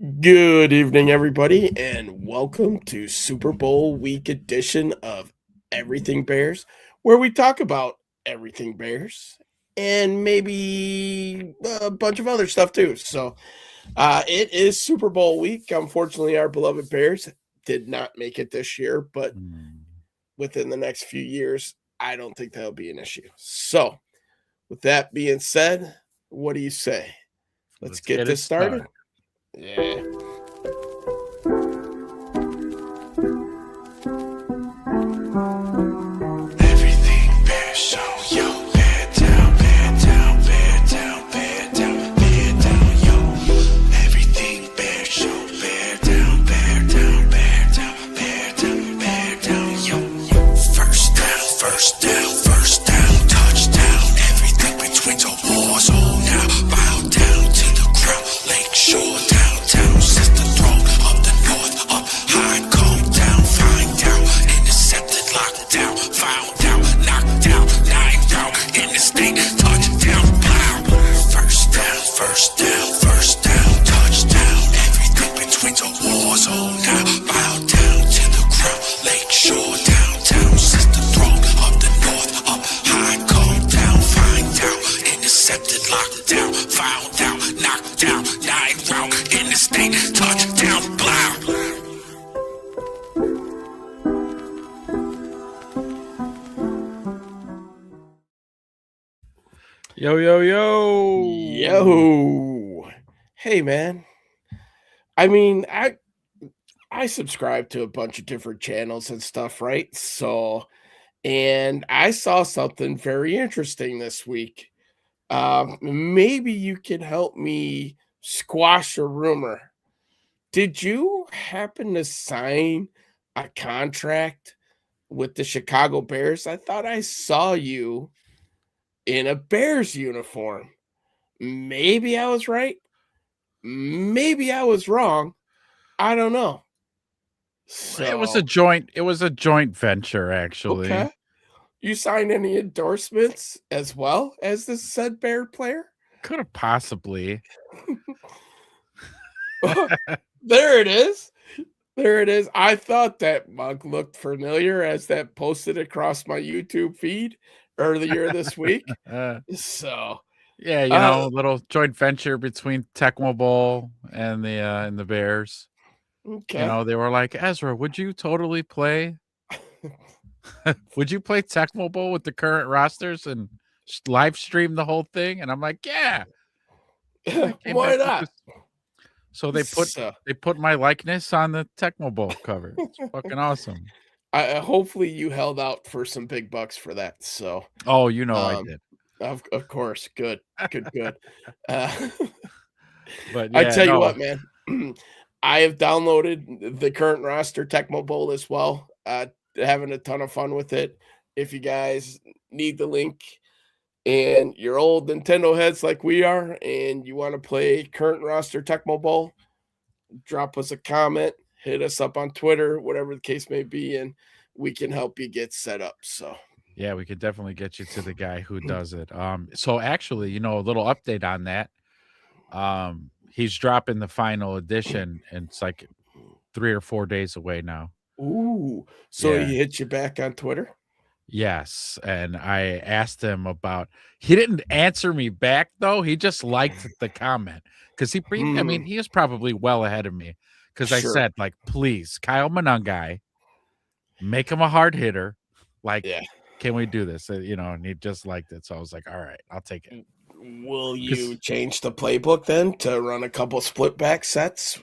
Good evening, everybody, and welcome to Super Bowl week edition of Everything Bears, where we talk about everything Bears and maybe a bunch of other stuff too. It is Super Bowl week. Unfortunately, our beloved Bears did not make it this year, but Mm. within the next few years, I don't think that'll be an issue. So, with that being said, what do you say? Let's Let's get get it this started. started. Yeah. Everything Bear Show, yo. Bear down, bear down, bear down, bear down, bear down, yo. Everything Bear Show, bear down, bear down, bear down, bear down, bear down, yo. First down, first down, first down, touchdown. Everything between the walls, oh now. Bow down to the ground, Lakeshore, downtown. Since the throne of the north, up high, come down, find out. Intercepted, locked down, found out, knocked down, nine down. In the state, touchdown, plow. First down, first down, first down, touchdown. Everything between the walls, oh now. Bow down to the ground, Lakeshore, downtown. Since the throne of the north, up high, come down, find out. Intercepted, locked down, found out, knocked down, nine round. In the state, touchdown, plow. Yo, yo, yo. Yo. Hey, man. I mean, I subscribe to a bunch of different channels and stuff, right? And I saw something very interesting this week. Maybe you can help me squash a rumor. Did you happen to sign a contract with the Chicago Bears? I thought I saw you in a Bears uniform. Maybe I was right. Maybe I was wrong. I don't know. It was So, a joint venture, actually. okay. You signed any endorsements as well as this said Bear player? Could have possibly. There it is. There it is. I thought that mug looked familiar as that posted across my YouTube feed earlier this week. Uh, So, yeah, uh, little joint venture between Tecmo Bowl and the Bears. okay. They were like, Ezra, would you totally play? Would you play Tecmo Bowl with the current rosters and live stream the whole thing? And I'm like, yeah. I came Why back with not? this. So So, they put my likeness on the Tecmo Bowl cover. It's fucking awesome. hopefully you held out for some big bucks for that. So, Oh, I um, did. of course, good. Uh, But I yeah, tell you no. what, man, I have downloaded the current roster Tecmo Bowl as well. Having a ton of fun with it. If you guys need the link and you're old Nintendo heads like we are, and you want to play current roster Tecmo Bowl, drop us a comment, hit us up on Twitter, whatever the case may be, and we can help you get set up. So, Yeah, we could definitely get you to the guy who does it. So actually, a little update on that. He's dropping the final edition, and it's like 3 or 4 days away now. ooh, so Yeah. he hit you back on Twitter? Yes, and I asked him about he didn't answer me back though. He just liked the comment because I mean, he is probably well ahead of me because I Sure. said like, please, Kyle Monangai, make him a hard hitter. Like, Yeah. can we do this? And he just liked it. So I was like, all right, I'll take it. Will you 'Cause change the playbook then to run a couple split back sets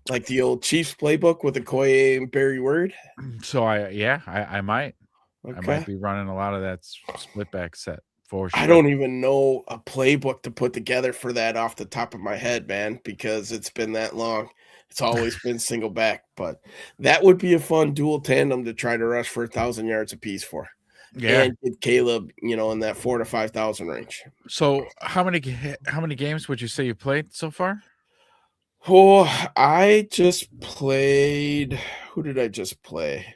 like the old Chiefs playbook with Okoye and Barry Word? so I might. I might Okay. be running a lot of that split back set for I sure. don't even know a playbook to put together for that off the top of my head, man, because it's been that long. It's always been single back, but that would be a fun dual tandem to try to rush for 1,000 yards apiece for Yeah. and get Caleb, in that 4 to 5,000 range. So how many games would you say you played so far? Oh, I just played. Who did I just play?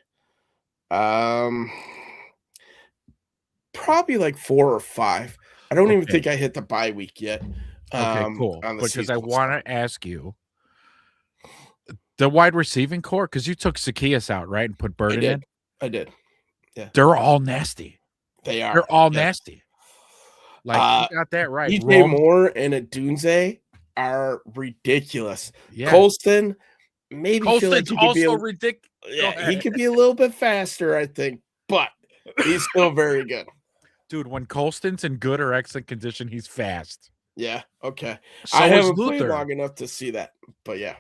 Um, Probably like 4 or 5. I don't even Okay. think I hit the bye week yet, Okay, cool. on the Because I seasonal want stuff. to ask you, The wide receiving core, because you took Zacchaeus out, right, and put I Burden did. in. I did. They're all nasty. They are. They're all Yes. nasty. Like you got that right. DJ Rome, Moore and Adunze are ridiculous. yeah. Colston, maybe feel like Colston's he could be also a, ridiculous. yeah, he could be a little bit faster, I think, but he's still very good. Dude, when Colston's in good or excellent condition, he's fast. Yeah. Okay. So I is haven't played Luther. long enough to see that, but yeah.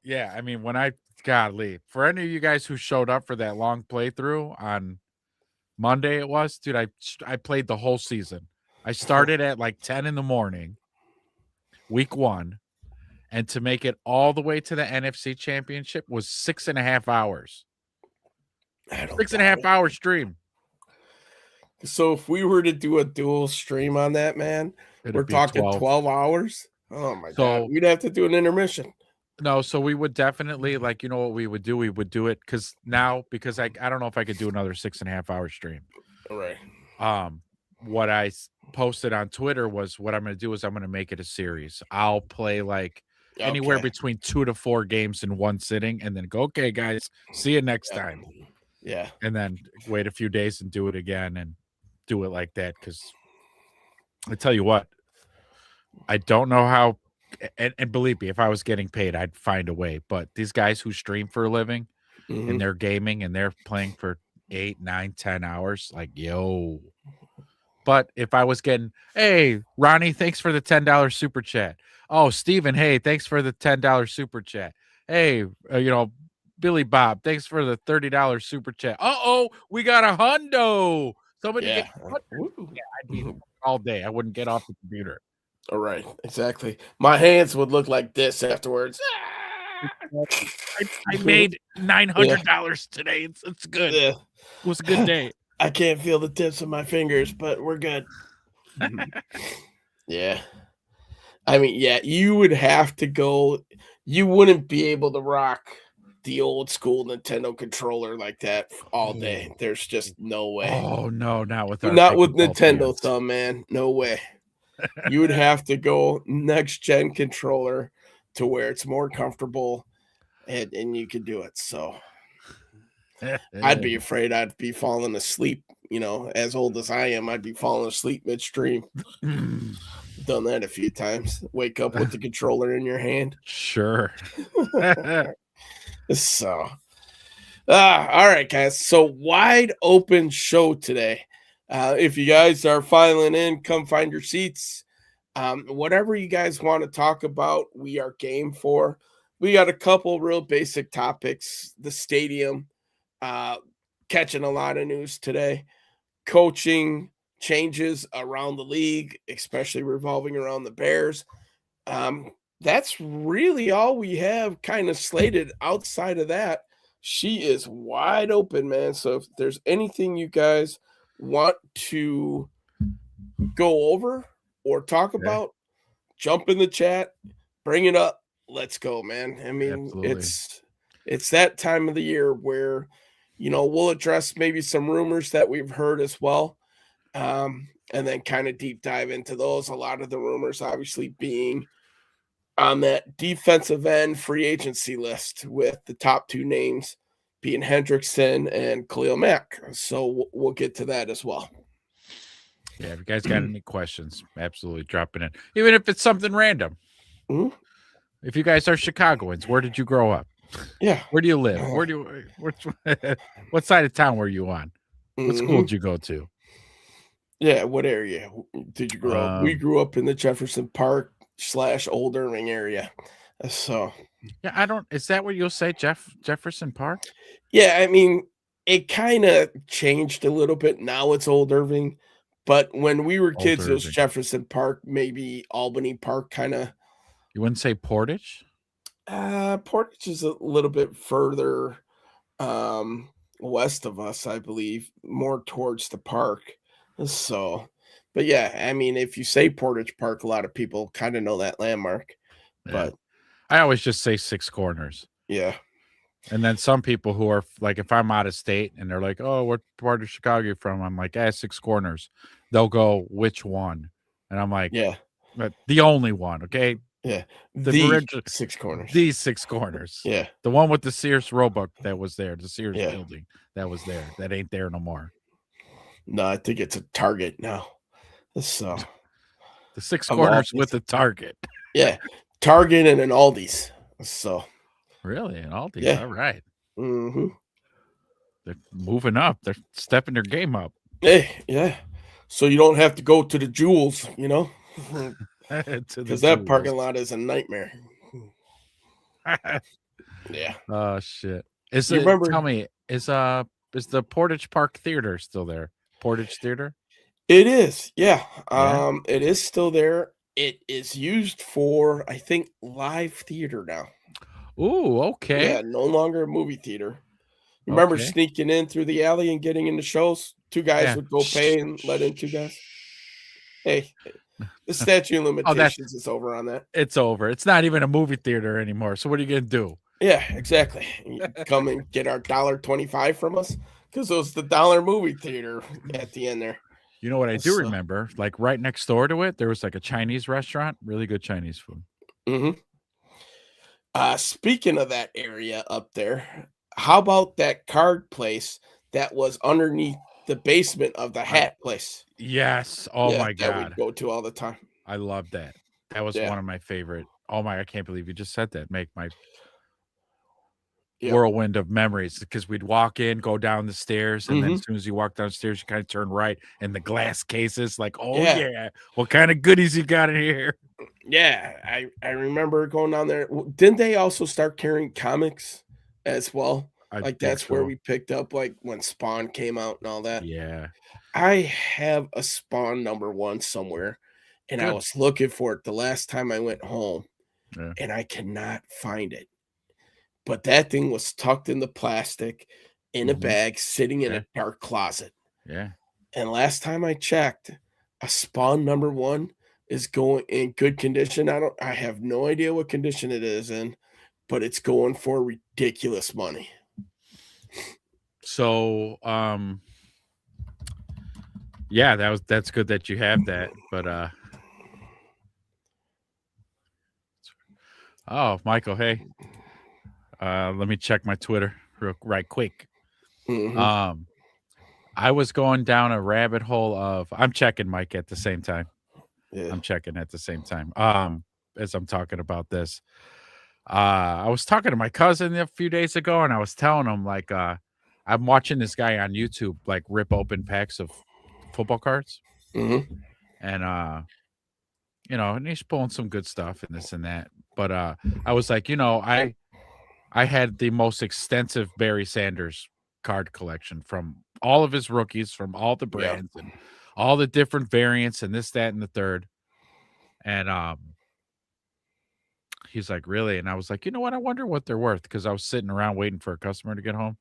Yeah, I mean, godly, for any of you guys who showed up for that long playthrough on Monday, it was, dude, I played the whole season. I started at like 10 in the morning, week 1, and to make it all the way to the NFC Championship was 6.5 hours. 6.5 hour stream. So if we were to do a dual stream on that, man, we're talking 12 hours. Oh my God. We'd have to do an intermission. No, so we would definitely, like, you know what we would do? We would do it because I don't know if I could do another 6.5 hour stream. All right. What I posted on Twitter was what I'm going to do is I'm going to make it a series. I'll play like anywhere between 2 to 4 games in one sitting and then go, okay, guys, see you next time. Yeah. And then wait a few days and do it again and do it like that. Because I tell you what, I don't know how. And believe me, if I was getting paid, I'd find a way. But these guys who stream for a living and they're gaming and they're playing for 8, 9, 10 hours, like, yo. But if I was getting, hey, Ronnie, thanks for the $10 super chat. Oh, Steven, hey, thanks for the $10 super chat. Hey, Billy Bob, thanks for the $30 super chat. Uh-oh, we got a hundo. Somebody get I'd be all day. I wouldn't get off the computer. All right, exactly. My hands would look like this afterwards. I made $900 today. It's good. Yeah. It was a good day. I can't feel the tips of my fingers, but we're good. Yeah. I mean, yeah, you would have to go. You wouldn't be able to rock the old school Nintendo controller like that all day. There's just no way. Oh, no, not with Nintendo thumb, man. No way. You would have to go next gen controller to where it's more comfortable and you could do it. So I'd be afraid I'd be falling asleep, as old as I am, I'd be falling asleep midstream. Done that a few times. Wake up with the controller in your hand. Sure. So all right, guys. So wide open show today. If you guys are filing in, come find your seats. Whatever you guys want to talk about, we are game for. We got a couple real basic topics. The stadium, catching a lot of news today. Coaching changes around the league, especially revolving around the Bears. That's really all we have kind of slated. Outside of that, she is wide open, man. So if there's anything you guys want to go over or talk about, jump in the chat, bring it up. Let's go, man. I mean, Absolutely. it's that time of the year where, we'll address maybe some rumors that we've heard as well. And then kind of deep dive into those. A lot of the rumors obviously being on that defensive end free agency list with the top 2 names being Hendrickson and Khalil Mack. So we'll get to that as well. Yeah, if you guys got any questions, absolutely drop it in. Even if it's something random. Mm-hmm. If you guys are Chicagoans, where did you grow up? Yeah. Where do you live? What side of town were you on? What school did you go to? Yeah, what area did you grow up? We grew up in the Jefferson Park / Old Irving area. So yeah, is that what you'll say, Jefferson Park? Yeah, I mean, it kind of changed a little bit. Now it's Old Irving. But when we were kids, it was Jefferson Park, maybe Albany Park kind of. You wouldn't say Portage? Portage is a little bit further west of us, I believe, more towards the park. So, but yeah, I mean, if you say Portage Park, a lot of people kind of know that landmark. Yeah. But I always just say Six Corners. Yeah. And then some people who are like, if I'm out of state and they're like, oh, what part of Chicago are you from? I'm like, Six Corners. They'll go, which one? And I'm like, yeah, but the only one. Okay. Yeah. The The original, 6 Corners. these 6 Corners. Yeah. The one with the Sears Roebuck that was there, the Sears Yeah. building that was there. That ain't there no more. No, I think it's a Target now. So The 6 Of all Corners these- with the Target. yeah, Target and an Aldi's. So Really? And Aldi. Yeah. All right. hmm They're moving up. They're stepping their game up. Hey, yeah. So you don't have to go to the Jewels, you know, To the because that parking Jewels. lot is a nightmare. Yeah. Oh shit. Is You it remember- tell me, is the Portage Park Theater still there? Portage Theater? It is, yeah. Yeah? It is still there. It is used for, I think, live theater now. Ooh, okay. Yeah, no longer a movie theater. Remember Okay. sneaking in through the alley and getting into shows? Two guys Yeah. would go pay and let in two guys. Hey, the statute of Oh, limitations is over on that. It's over. It's not even a movie theater anymore. So what are you gonna do? Yeah, exactly. You come and get our $1.25 from us because it was the dollar movie theater at the end there. You know what I do So- remember? Like right next door to it, there was like a Chinese restaurant, really good Chinese food. Mm-hmm. Speaking of that area up there, how about that card place that was underneath the basement of the hat place? Yes. Oh Yeah, my that we god. go to all the time. I love that. That was Yeah. one of my favorite. Oh my, I can't believe you just said that. Make my Yeah. whirlwind of memories because we'd walk in, go down the stairs, and then Mhm. as soon as you walk downstairs, you kind of turn right and the glass cases, like, oh Yeah. yeah, what kind of goodies you got in here? Yeah, I remember going down there. Didn't they also start carrying comics as well? I Like think that's where so. we picked up like when Spawn came out and all that. Yeah. I have a Spawn #1 somewhere, and I Good. was looking for it the last time I went home, Yeah. and I cannot find it. But that thing was tucked in the plastic in a Mhm. bag, sitting in Yeah. a dark closet. Yeah. And last time I checked, a Spawn #1 is going in good condition. I have no idea what condition it is in, but it's going for ridiculous money. So yeah, that's good that you have that. But oh, Michael, hey. Let me check my Twitter right quick. Mhm. I was going down a rabbit hole of I'm checking Mike at the same time. Yeah. I'm checking at the same time. As I'm talking about this. I was talking to my cousin a few days ago and I was telling him like I'm watching this guy on YouTube like rip open packs of football cards Mhm. and and he's pulling some good stuff and this and that. But I was like, I had the most extensive Barry Sanders card collection from all of his rookies, from all the Yeah. brands and all the different variants and this, that, and the third. And he's like, really? And I was like, you know what? I wonder what they're worth because I was sitting around waiting for a customer to get home.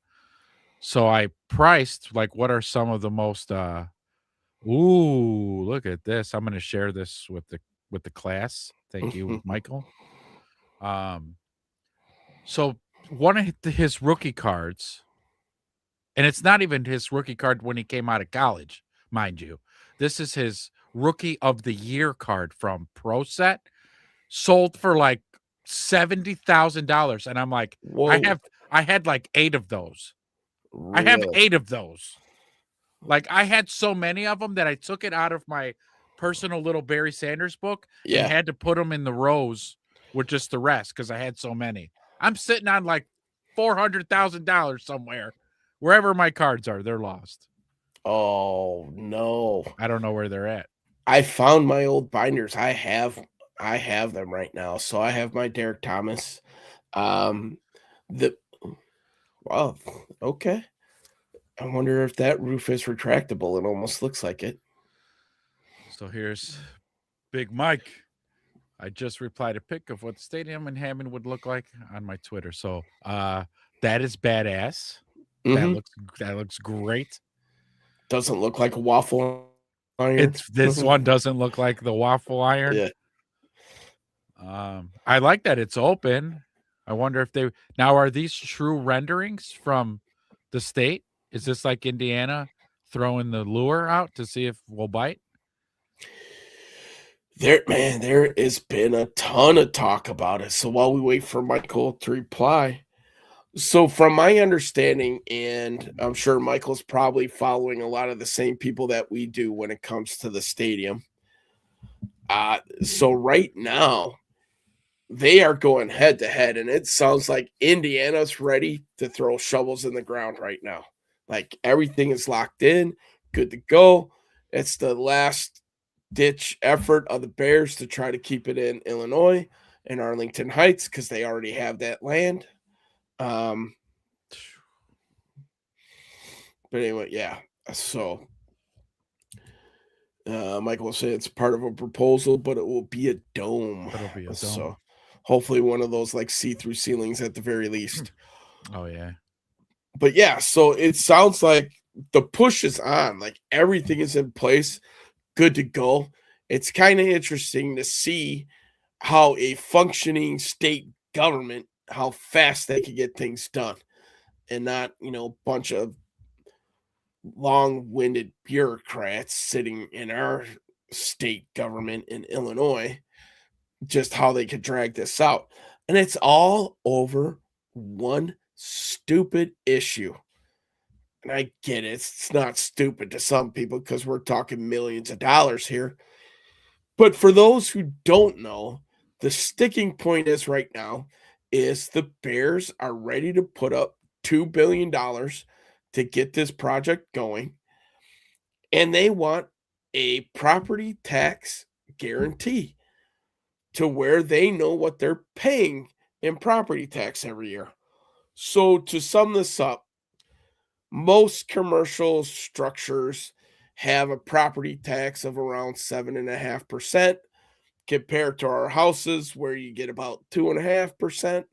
So I priced like what are some of the most ooh, look at this. I'm gonna share this with the class. Thank you, Michael. So one of his rookie cards, and it's not even his rookie card when he came out of college, mind you. This is his rookie of the year card from Pro Set, sold for like $70,000. And I'm like, Whoa. I had like 8 of those. I have Really? 8 of those. Like I had so many of them that I took it out of my personal little Barry Sanders book Yeah. and had to put them in the rows with just the rest because I had so many. I'm sitting on like $400,000 somewhere. Wherever my cards are, they're lost. Oh no. I don't know where they're at. I found my old binders. I have them right now. So I have my Derek Thomas. The Wow, okay. I wonder if that roof is retractable. It almost looks like it. So here's Big Mike. I just replied a pic of what the stadium in Hammond would look like on my Twitter. So that is badass. Mhm. That looks great. Doesn't look like a waffle iron. It's this one doesn't look like the waffle iron. Yeah. I like that it's open. I wonder if now are these true renderings from the state? Is this like Indiana throwing the lure out to see if we'll bite? There has been a ton of talk about it. So while we wait for Michael to reply, so from my understanding, and I'm sure Michael's probably following a lot of the same people that we do when it comes to the stadium. So right now, they are going head to head, and it sounds like Indiana's ready to throw shovels in the ground right now. Like everything is locked in, good to go. It's the last ditch effort of the Bears to try to keep it in Illinois and Arlington Heights because they already have that land. But anyway, yeah. So Michael will say it's part of a proposal, but it will be a dome. It'll be a dome. So hopefully one of those like see-through ceilings at the very least. Oh yeah. But yeah, so it sounds like the push is on, like everything is in place, good to go. It's kind of interesting to see how a functioning state government, how fast they can get things done and not, a bunch of long-winded bureaucrats sitting in our state government in Illinois, just how they could drag this out. And it's all over one stupid issue. And I get it. It's not stupid to some people because we're talking millions of dollars here. But for those who don't know, the sticking point is right now is the Bears are ready to put up $2 billion to get this project going. And they want a property tax guarantee to where they know what they're paying in property tax every year. So to sum this up, most commercial structures have a property tax of around 7.5% compared to our houses where you get about 2.5%.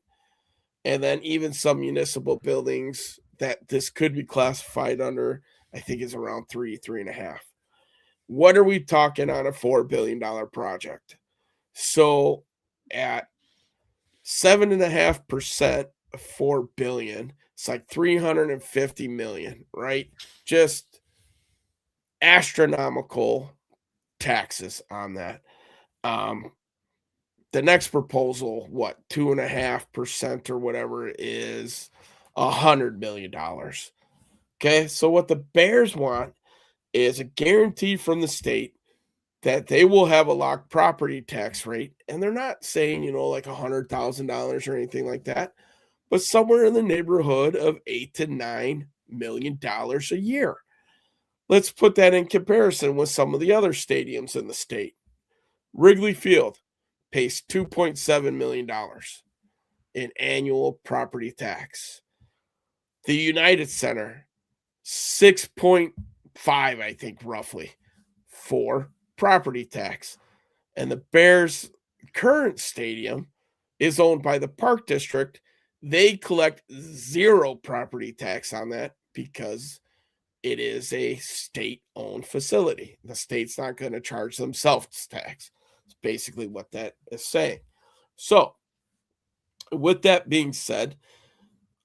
And then even some municipal buildings that this could be classified under, I think is around 3.5. What are we talking on a $4 billion project? So at 7.5% of $4 billion, it's like 350 million, right? Just astronomical taxes on that. The next proposal, 2.5% or whatever, is $100 million. Okay, so what the Bears want is a guarantee from the state that they will have a locked property tax rate, and they're not saying, like $100,000 or anything like that, but somewhere in the neighborhood of $8 to $9 million a year. Let's put that in comparison with some of the other stadiums in the state. Wrigley Field pays $2.7 million in annual property tax. The United Center, 6.5, I think, roughly, for property tax. And the Bears' current stadium is owned by the Park District. They collect 0 property tax on that because it is a state-owned facility. The state's not going to charge them sales tax. It's basically what that is saying. So, with that being said,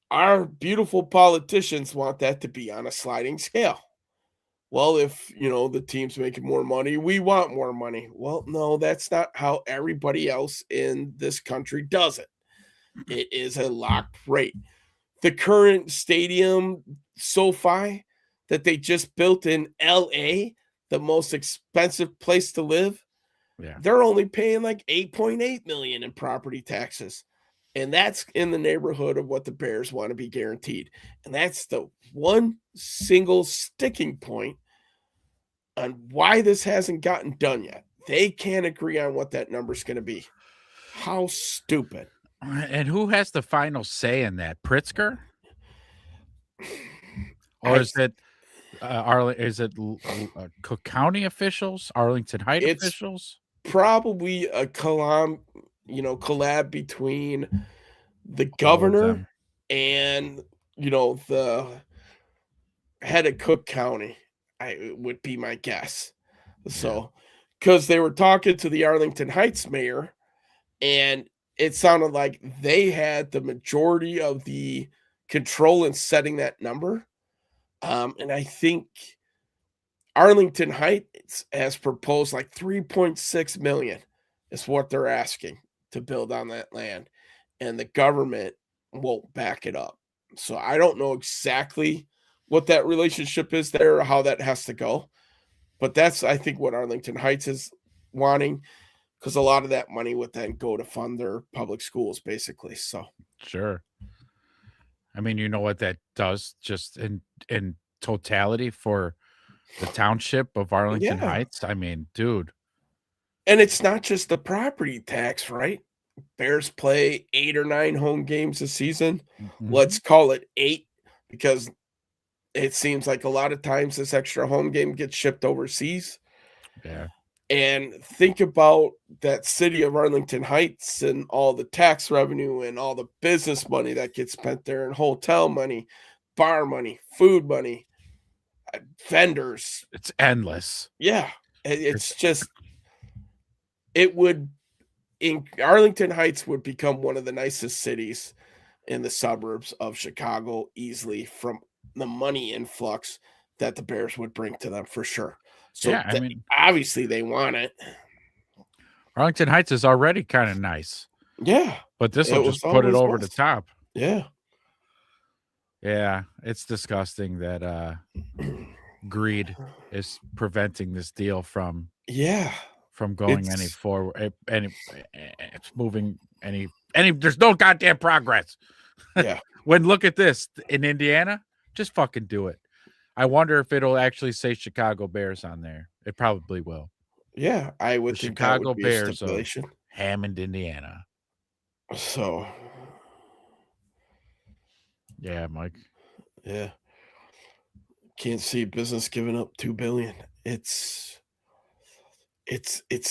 our beautiful politicians want that to be on a sliding scale. Well, if, the team's making more money, we want more money. Well, no, that's not how everybody else in this country does it. It is a locked rate. The current stadium, SoFi, that they just built in LA, the most expensive place to live, they're only paying like 8.8 million in property taxes. And that's in the neighborhood of what the Bears want to be guaranteed. And that's the one single sticking point on why this hasn't gotten done yet. They can't agree on what that number is going to be. How stupid. And who has the final say in that? Pritzker? Or is it Cook County officials, Arlington Heights officials? Probably a collab between the governor and the head of Cook County. Would be my guess. So, because they were talking to the Arlington Heights mayor, and it sounded like they had the majority of the control in setting that number. And I think Arlington Heights has proposed like 3.6 million is what they're asking to build on that land, and the government won't back it up. So I don't know exactly what that relationship is there or how that has to go, but that's I think what Arlington Heights is wanting because a lot of that money would then go to fund their public schools, basically. So Sure. I mean, you know what that does just in totality for the township of Arlington yeah, Heights? I mean, dude. and it's not just the property tax, right? Bears play 8 or 9 home games a season. Mhm. Let's call it 8 because it seems like a lot of times this extra home game gets shipped overseas. Yeah. And think about that city of Arlington Heights and all the tax revenue and all the business money that gets spent there and hotel money, bar money, food money, vendors. It's endless. Yeah, It's it's just it would in Arlington Heights would become one of the nicest cities in the suburbs of Chicago easily from the money influx that the Bears would bring to them for sure. So yeah, I mean, obviously they want it. Arlington Heights is already kind of nice, Yeah, but this will it was just put it always over the was. top. Yeah. Yeah, it's disgusting that greed is preventing this deal from Yeah. going any It's forward, it's moving any. There's no goddamn progress. yeah. When look at this in Indiana, just fucking do it. I wonder if it'll actually say Chicago Bears on there. It probably will. Yeah, I The would think that Chicago would be a Bears of stipulation. Hammond, Indiana. So, Yeah, Mike. yeah. Can't see business giving up 2 billion. It's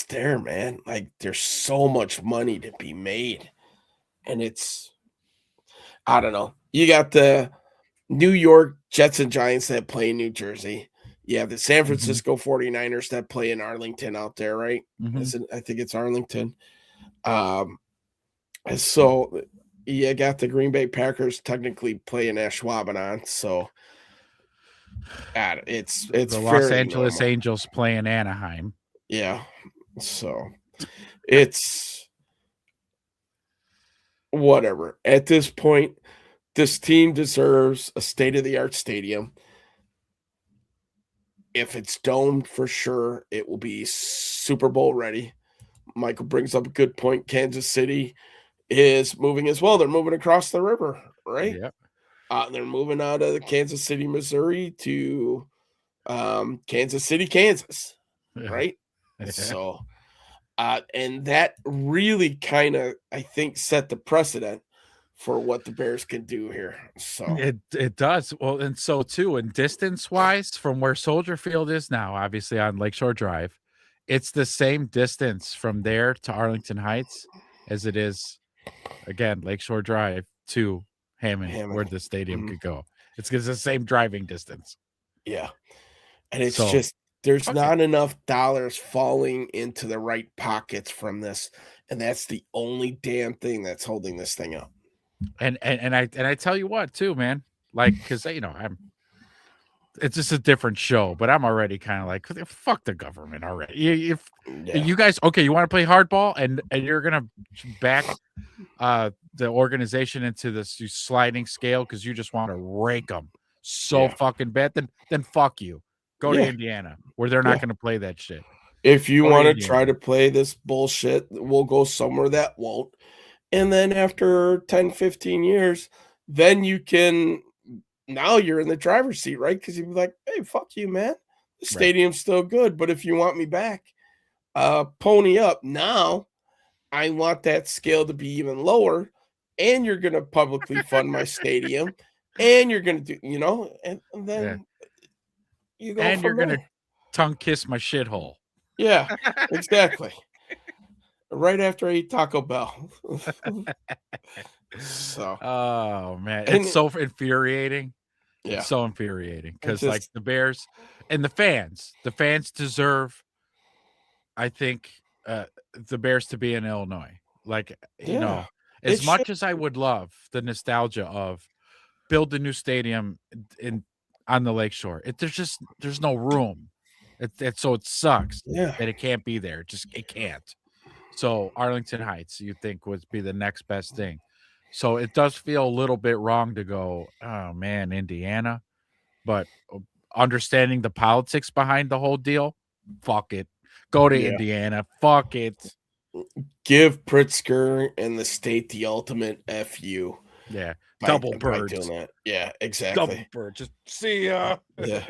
there, man. Like there's so much money to be made. And it's I don't know. You got the New York Jets and Giants that play in New Jersey. You have the San Mhm, Francisco 49ers that play in Arlington out there, right? mhm. I think it's Arlington. Um, and so you got the Green Bay Packers technically playing Ashwaubenon, so it's The Los fairly Angeles normal. Angels playing Anaheim. Yeah. So it's whatever. At this point, this team deserves a state of the art stadium. If it's domed for sure, it will be Super Bowl ready. Michael brings up a good point. Kansas City is moving as well. They're moving across the river, right? Yep. They're moving out of the Kansas City, Missouri to Kansas City, Kansas, Yeah. right? So, and that really kind of, I think, set the precedent for what the Bears can do here. So, It does. Well, and so too, and distance wise, from where Soldier Field is now, obviously on Lakeshore Drive, it's the same distance from there to Arlington Heights as it is, again, Lakeshore Drive to Hammond, where Hammond, the stadium mhm, could go. It's the same driving distance. yeah. And it's So just, there's fuck it. not enough dollars falling into the right pockets from this. And that's the only damn thing that's holding this thing up. And I tell you what, too, man, like because it's just a different show, but I'm already kind of like, fuck the government already. If Yeah. you guys, okay, you want to play hardball and you're gonna back the organization into this sliding scale because you just want to rake them so Yeah. fucking bad, then fuck you. Go to Yeah. Indiana where they're not Yeah. gonna play that shit. If you Go to want to Indiana. try to play this bullshit, we'll go somewhere that won't. And then after 10, 15 years, then you can now you're in the driver's seat, right? Because you'd be like, hey, fuck you, man. The Right. stadium's still good, but if you want me back, pony up. Now I want that scale to be even lower, and you're gonna publicly fund my stadium, and you're gonna do, and Yeah. then you go And you're from gonna there. tongue kiss my shithole. Yeah, exactly. Right after I eat Taco Bell. So, Oh man, it's and so infuriating. It's yeah, so infuriating it because like just the Bears and the fans deserve, I think, the Bears to be in Illinois. Like, yeah, it as should. much as I would love the nostalgia of build a new stadium in on the lakeshore, there's no room. So it sucks Yeah. that it can't be there. It can't. So Arlington Heights, you think would be the next best thing. So it does feel a little bit wrong to go, oh man, Indiana. But understanding the politics behind the whole deal, fuck it. Go to Yeah. Indiana. Fuck it. Give Pritzker and the state the ultimate FU. Yeah. by Double doing birds. that. Yeah, Double exactly. bird. Just see ya. Yeah.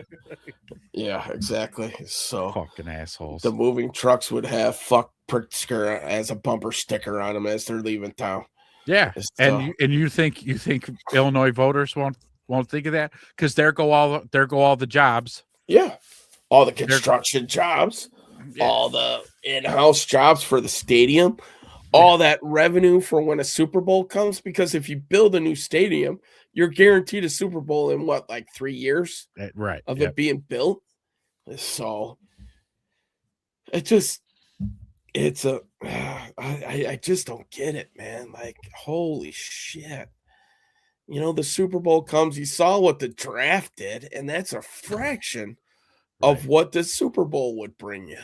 Yeah, exactly. So Fucking assholes. the moving trucks would have "fuck Pritzker" as a bumper sticker on them as they're leaving town. Yeah. So, And you think Illinois voters won't think of that? Because there go all the jobs. yeah, all the construction jobs, Yeah. all the in-house jobs for the stadium, all that revenue for when a Super Bowl comes. Because if you build a new stadium, you're guaranteed a Super Bowl in what, like 3 years Right. of Yep. it being built. So I just don't get it, man. Like, holy shit. The Super Bowl comes, you saw what the draft did, and that's a fraction of Right. what the Super Bowl would bring you.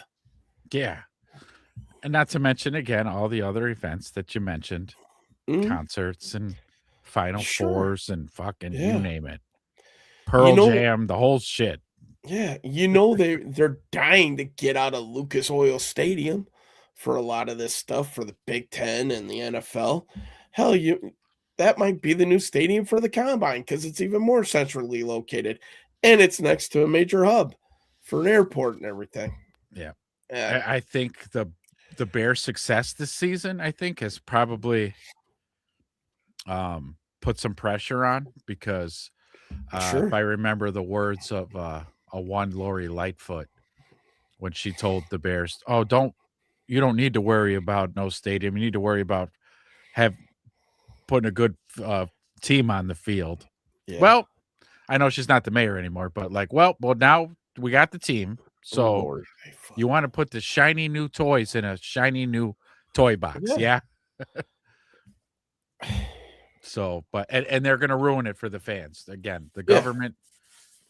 Yeah. And not to mention again all the other events that you mentioned, Mhm. concerts and Final Sure. Fours and fucking Yeah. you name it. Pearl know- Jam, the whole shit. Yeah, they're dying to get out of Lucas Oil Stadium for a lot of this stuff for the Big Ten and the NFL. Hell, that might be the new stadium for the Combine because it's even more centrally located, and it's next to a major hub for an airport and everything. Yeah. Yeah, I think the Bears' success this season, I think, has probably put some pressure on because Sure. if I remember the words of a one Lori Lightfoot when she told the Bears, "Oh, you don't need to worry about no stadium. You need to worry about putting a good team on the field." Yeah. Well, I know she's not the mayor anymore, but well, now we got the team. So Lord, fuck. you want to put the shiny new toys in a shiny new toy box, yeah? So, but and they're going to ruin it for the fans. Again, the government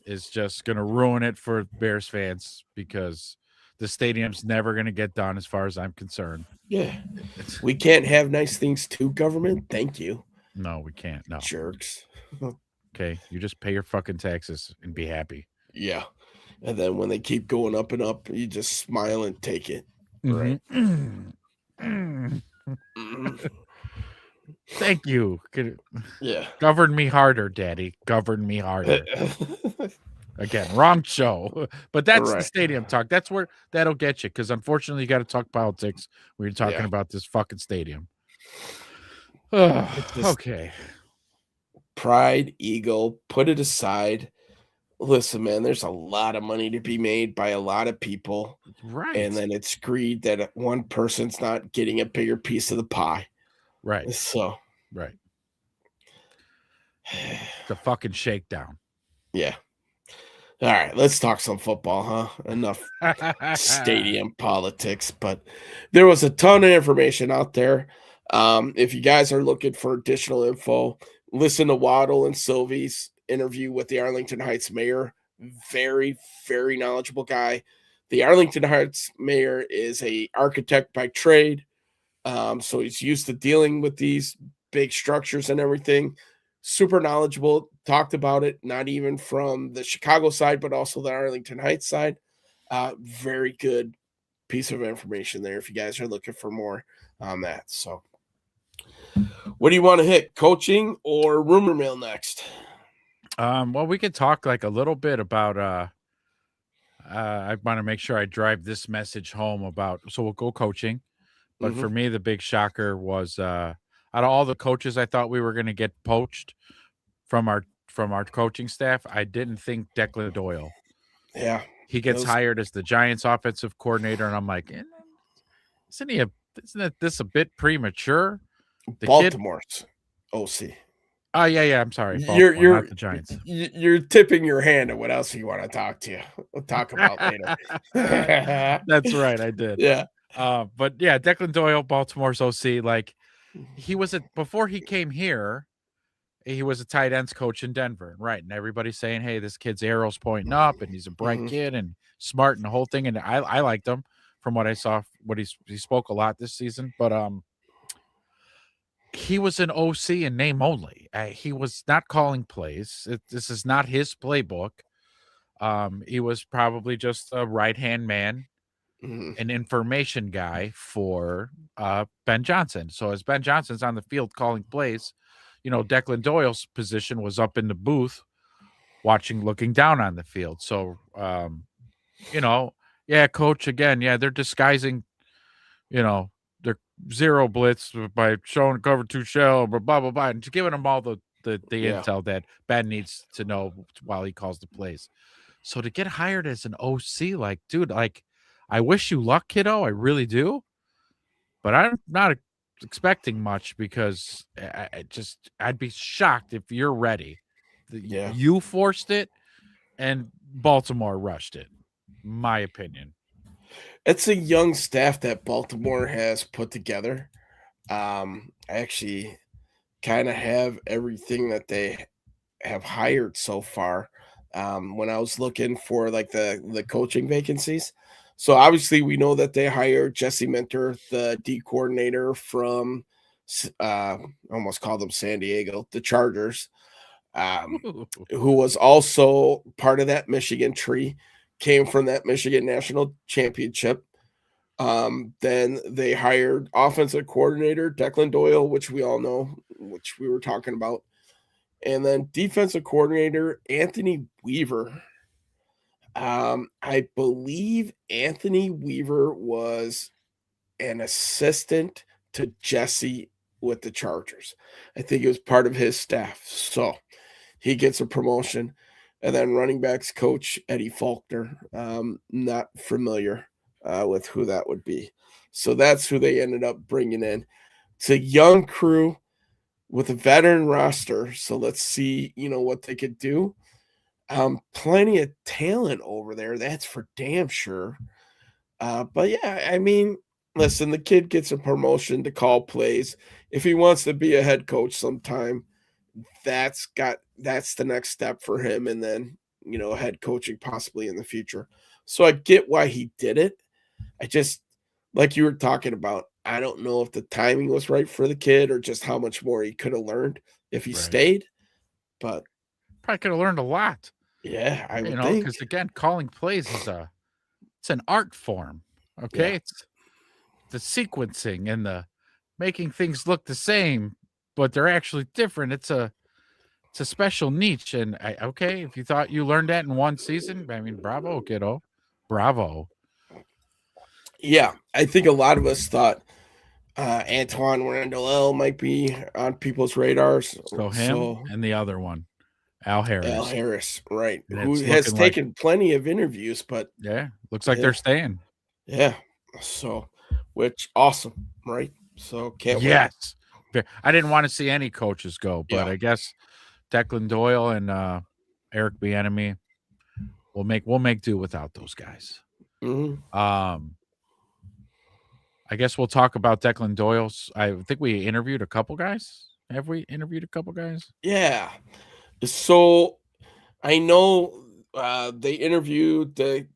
is just going to ruin it for Bears fans because the stadium's never going to get done as far as I'm concerned. Yeah. We can't have nice things too, government. Thank you. No, we can't. No. Jerks. Okay, you just pay your fucking taxes and be happy. Yeah. And then when they keep going up and up, you just smile and take it. Right. Mhm. Thank you. Yeah. Govern me harder, Daddy. Govern me harder. Again, wrong show. But that's the Right. stadium talk. That's where that'll get you. Because unfortunately, you got to talk politics when you're talking Yeah. about this fucking stadium. It's just- Okay. Pride, ego, put it aside. Listen, man, there's a lot of money to be made by a lot of people. Right. And then it's greed that one person's not getting a bigger piece of the pie. Right. So, Right. The fucking shakedown. yeah. All right, let's talk some football, huh? Enough stadium politics, but there was a ton of information out there. If you guys are looking for additional info, listen to Waddle and Sylvie's interview with the Arlington Heights mayor. Very, very knowledgeable guy. The Arlington Heights mayor is a architect by trade, so he's used to dealing with these big structures and everything. Super knowledgeable, talked about it, not even from the Chicago side, but also the Arlington Heights side. Very good piece of information there if you guys are looking for more on that. So, what do you want to hit? Coaching or rumor mill next? Well, we could talk like a little bit about I want to make sure I drive this message home about so we'll go coaching. But for me, the big shocker was out of all the coaches I thought we were going to get poached from our coaching staff, I didn't think Declan Doyle. Yeah. He gets Those- hired as the Giants offensive coordinator, and I'm like, isn't this a bit premature? The kid, Baltimore's OC. oh yeah, I'm sorry, You're- Baltimore, not the Giants. You're tipping your hand at what else you want to talk to. We'll talk about later. That's right, I did. Yeah. But yeah, Declan Doyle, Baltimore's OC, like he was before he came here, he was a tight ends coach in Denver, right? And everybody's saying, "Hey, this kid's arrow's pointing up, and he's a bright Mhm. kid and smart and the whole thing." And I liked him from what I saw. What he spoke a lot this season, but he was an OC in name only. He was not calling plays. This is not his playbook. He was probably just a right hand man, Mhm. an information guy for Ben Johnson. So as Ben Johnson's on the field calling plays, Declan Doyle's position was up in the booth watching, looking down on the field. So, yeah, coach, again, yeah, they're disguising, their zero blitz by showing cover two shell, blah, blah, blah, blah, and just giving them all the Yeah. intel that Ben needs to know while he calls the plays. So to get hired as an OC, like, dude, like, I wish you luck, kiddo. I really do. But I'm not expecting much because I'd be shocked if you're ready. Yeah. You forced it and Baltimore rushed it, my opinion. It's a young staff that Baltimore has put together. I actually kind of have everything that they have hired so far. When I was looking for like the coaching vacancies. So obviously we know that they hired Jesse Minter, the D coordinator from I almost called them San Diego, the Chargers, um, who was also part of that Michigan tree, came from that Michigan National Championship. Then they hired offensive coordinator Declan Doyle, which we all know, which we were talking about, and then defensive coordinator Anthony Weaver. I believe Anthony Weaver was an assistant to Jesse with the Chargers. I think it was part of his staff. So he gets a promotion. And then running backs coach Eddie Faulkner. Not familiar with who that would be. So that's who they ended up bringing in. It's a young crew with a veteran roster. So let's see, what they could do. Plenty of talent over there. That's for damn sure. But yeah, I mean, listen, the kid gets a promotion to call plays. If he wants to be a head coach sometime, that's the next step for him. And then, head coaching possibly in the future. So I get why he did it. I just, like you were talking about, I don't know if the timing was right for the kid or just how much more he could have learned if he Right. stayed. But Probably could have learned a lot, yeah, I would think. because again, calling plays it's an art form. Okay. Yeah. It's the sequencing and the making things look the same, but they're actually different. It's a special niche. And okay, if you thought you learned that in one season, I mean, bravo, kiddo. Bravo. Yeah, I think a lot of us thought Antoine Randall might be on people's radars. So him So and the other one, Al Harris. Al Harris, right, And who it's has looking like, taken plenty of interviews, but yeah, looks like yeah, they're staying. yeah. So, which awesome, right? So can't wait. Yes. I didn't want to see any coaches go, but Yeah. I guess Declan Doyle and Eric Bieniemy we'll make do without those guys. Mhm. I guess we'll talk about Declan Doyle's. I think we interviewed a couple guys. Have we interviewed a couple guys? Yeah. So I know they interviewed the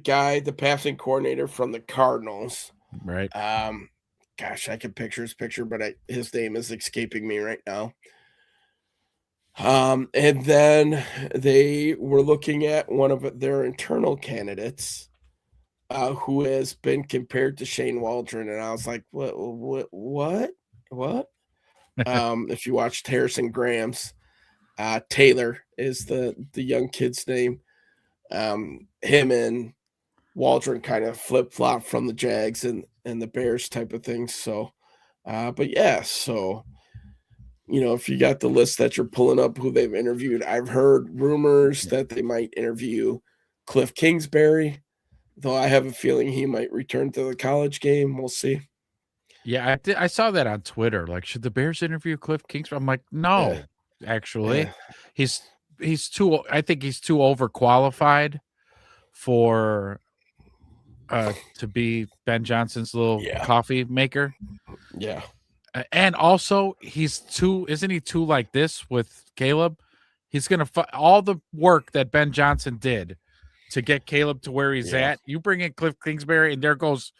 guy, the passing coordinator from the Cardinals. Right. Gosh, I can picture his picture, but his name is escaping me right now. And then they were looking at one of their internal candidates, who has been compared to Shane Waldron, and I was like, what? If you watched Harrison Graham's, Taylor is the young kid's name. Him and Waldron kind of flip flop from the Jags and the Bears type of thing. So, but yeah, so if you got the list that you're pulling up who they've interviewed, I've heard rumors that they might interview Cliff Kingsbury, though I have a feeling he might return to the college game. We'll see. Yeah, I saw that on Twitter. Like, should the Bears interview Cliff Kingsbury? I'm like, no, actually. Yeah. He's too I think he's too overqualified for to be Ben Johnson's little coffee maker. Yeah. And also, isn't he too like this with Caleb? He's going to all the work that Ben Johnson did to get Caleb to where he's Yeah. at. You bring in Cliff Kingsbury, and there goes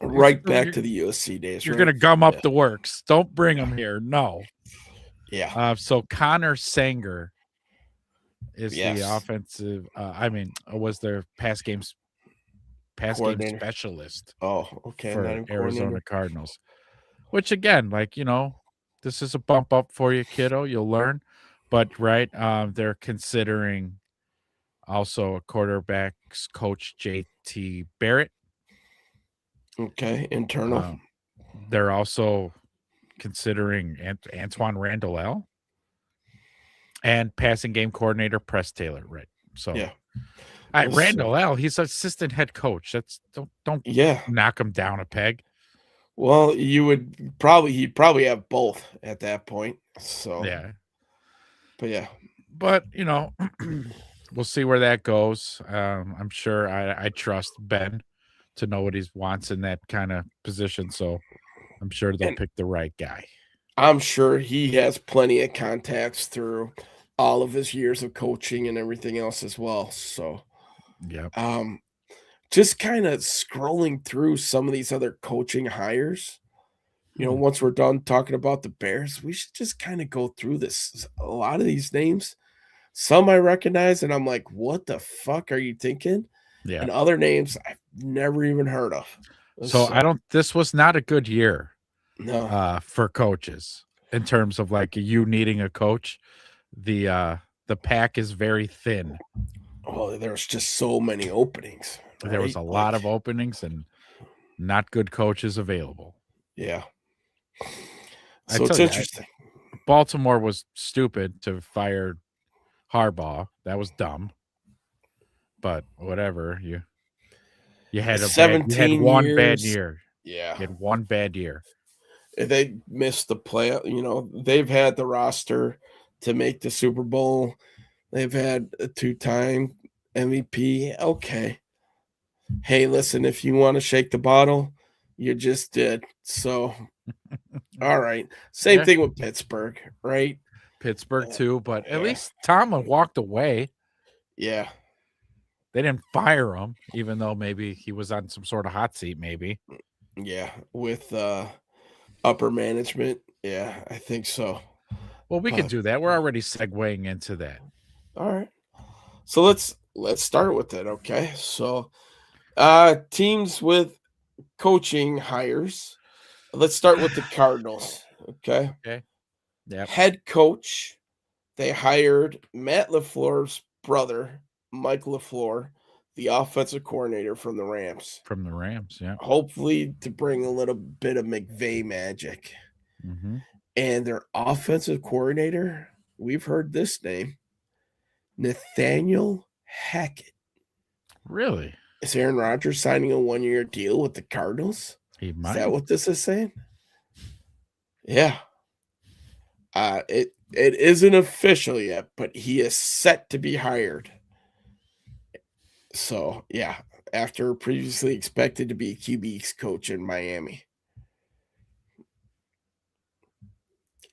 Right back to the USC days. you're right? going to gum up the works. Don't bring him here. No. Yeah. So Connor Sanger is Yes. the offensive. Was their pass game Coordinator. specialist Oh, okay. for not even Arizona coordinator. Cardinals. Which again, this is a bump up for you, kiddo. You'll learn. But they're considering also a quarterbacks coach, JT Barrett. Okay, internal. They're also considering Antoine Randall and passing game coordinator Press Taylor. Right. So Yeah. Randall he's assistant head coach. That's don't knock him down a peg. Well, he'd probably have both at that point. So yeah. But yeah. But we'll see where that goes. I'm sure I trust Ben to know what he wants in that kind of position. So I'm sure they'll pick the right guy. I'm sure he has plenty of contacts through all of his years of coaching and everything else as well. So yeah. Just kind of scrolling through some of these other coaching hires. Once we're done talking about the Bears, we should just kind of go through this. A lot of these names, some I recognize, and I'm like, what the fuck are you thinking? Yeah. And other names I've never even heard of. So this was not a good year for coaches in terms of you needing a coach. The pack is very thin. Oh, there's just so many openings. Right? There was a lot of openings and not good coaches available. Yeah. So it's interesting. Baltimore was stupid to fire Harbaugh. That was dumb. But whatever. You had one bad year. Yeah. You had one bad year. They missed the play. They've had the roster to make the Super Bowl. They've had a 2-time MVP. Okay. Hey, listen, if you want to shake the bottle, you just did. So, all right. Same thing with Pittsburgh, right? Pittsburgh too, but at least Tomlin walked away. Yeah. They didn't fire him, even though maybe he was on some sort of hot seat, maybe. Yeah, with upper management. Yeah, I think so. Well, we could do that. We're already segueing into that. All right. So let's start with it, okay? So teams with coaching hires. Let's start with the Cardinals, okay? Okay. Yeah. Head coach, they hired Matt LaFleur's brother, Mike LaFleur, the offensive coordinator from the Rams. From the Rams, yeah. Hopefully to bring a little bit of McVay magic. Mm-hmm. And their offensive coordinator, we've heard this name, Nathaniel Hackett. Really? Is Aaron Rodgers signing a 1-year deal with the Cardinals? He might. Is that what this is saying? Yeah. It isn't official yet, but he is set to be hired. So, yeah, after previously expected to be a QB's coach in Miami.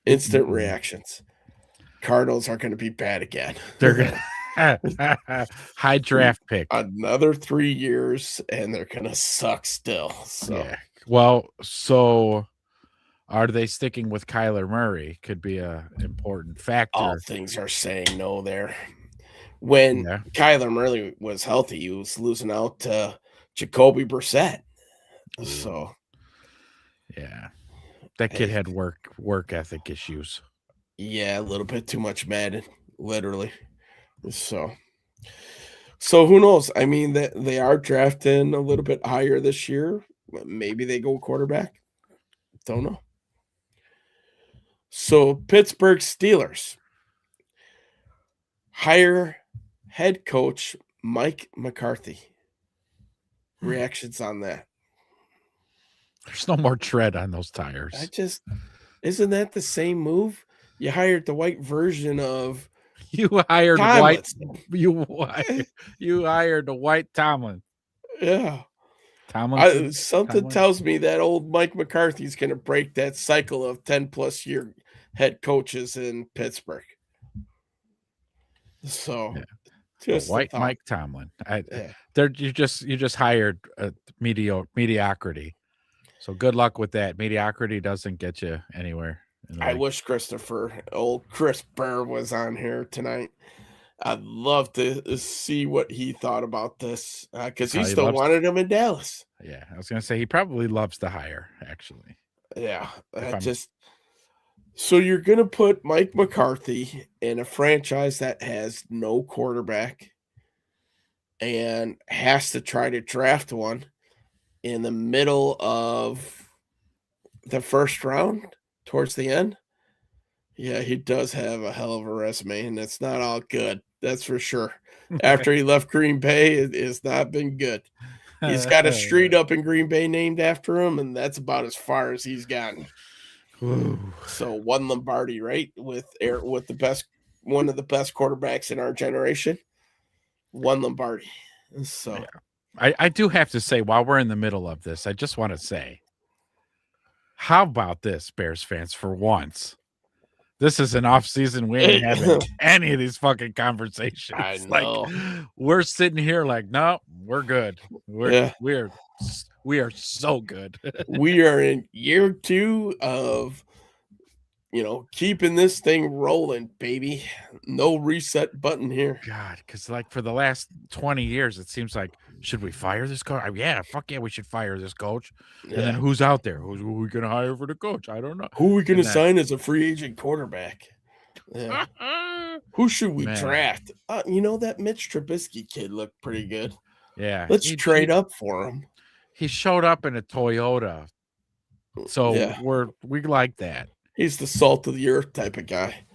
Instant reactions. Cardinals are going to be bad again. They're going to high draft pick. Another 3 years, and they're going to suck still. So. Yeah. Well, so are they sticking with Kyler Murray? Could be a important factor. All things are saying no there. When Kyler Murray was healthy, he was losing out to Jacoby Brissett. So, yeah, that kid had work ethic issues. Yeah, a little bit too much Madden, literally. So who knows? I mean, they are drafting a little bit higher this year. Maybe they go quarterback. Don't know. So Pittsburgh Steelers hire head coach Mike McCarthy. Reactions on that? There's no more tread on those tires. Isn't that the same move? You hired the white version of you hired Tomlinson. you hired the white Tomlin. Yeah. Tomlinson. Something tells me that old Mike McCarthy's going to break that cycle of 10+ year head coaches in Pittsburgh. So, Yeah. just a White thought. Mike Tomlin. Yeah. You just hired mediocrity. So good luck with that. Mediocrity doesn't get you anywhere. I wish old Chris Burr was on here tonight. I'd love to see what he thought about this because he still wanted him in Dallas. Yeah, I was going to say he probably loves the hire, actually. Yeah, so you're going to put Mike McCarthy in a franchise that has no quarterback and has to try to draft one in the middle of the first round towards the end. Yeah, he does have a hell of a resume, and it's not all good. That's for sure. After he left Green Bay, it's not been good. He's got a street up in Green Bay named after him, and that's about as far as he's gotten. Ooh. So one Lombardi, right? With one of the best quarterbacks in our generation. One Lombardi. So yeah. I do have to say, while we're in the middle of this, I just want to say, how about this, Bears fans, for once? This is an off season. We ain't having any of these fucking conversations. I know. Like, we're sitting here like, no, we're good. We are so good. We are in year 2 of, keeping this thing rolling, baby. No reset button here. God, because like for the last 20 years, it seems like, should we fire this coach? Yeah, fuck yeah, we should fire this coach. Yeah. And then who's out there? Who are we going to hire for the coach? I don't know. Who are we going to sign as a free agent quarterback? Yeah. Who should we draft? That Mitch Trubisky kid looked pretty good. Yeah. Let's trade up for him. He showed up in a Toyota. So we like that. He's the salt of the earth type of guy.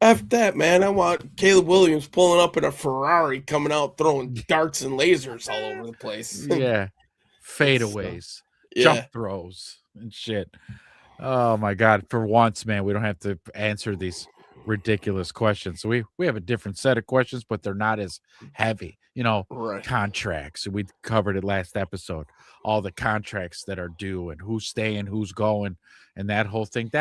After that, man, I want Caleb Williams pulling up in a Ferrari, coming out throwing darts and lasers all over the place. Yeah. Fadeaways, jump throws and shit. Oh my God. For once, man, we don't have to answer these ridiculous questions. So we have a different set of questions, but they're not as heavy. Contracts. We covered it last episode. All the contracts that are due and who's staying, who's going, and that whole thing.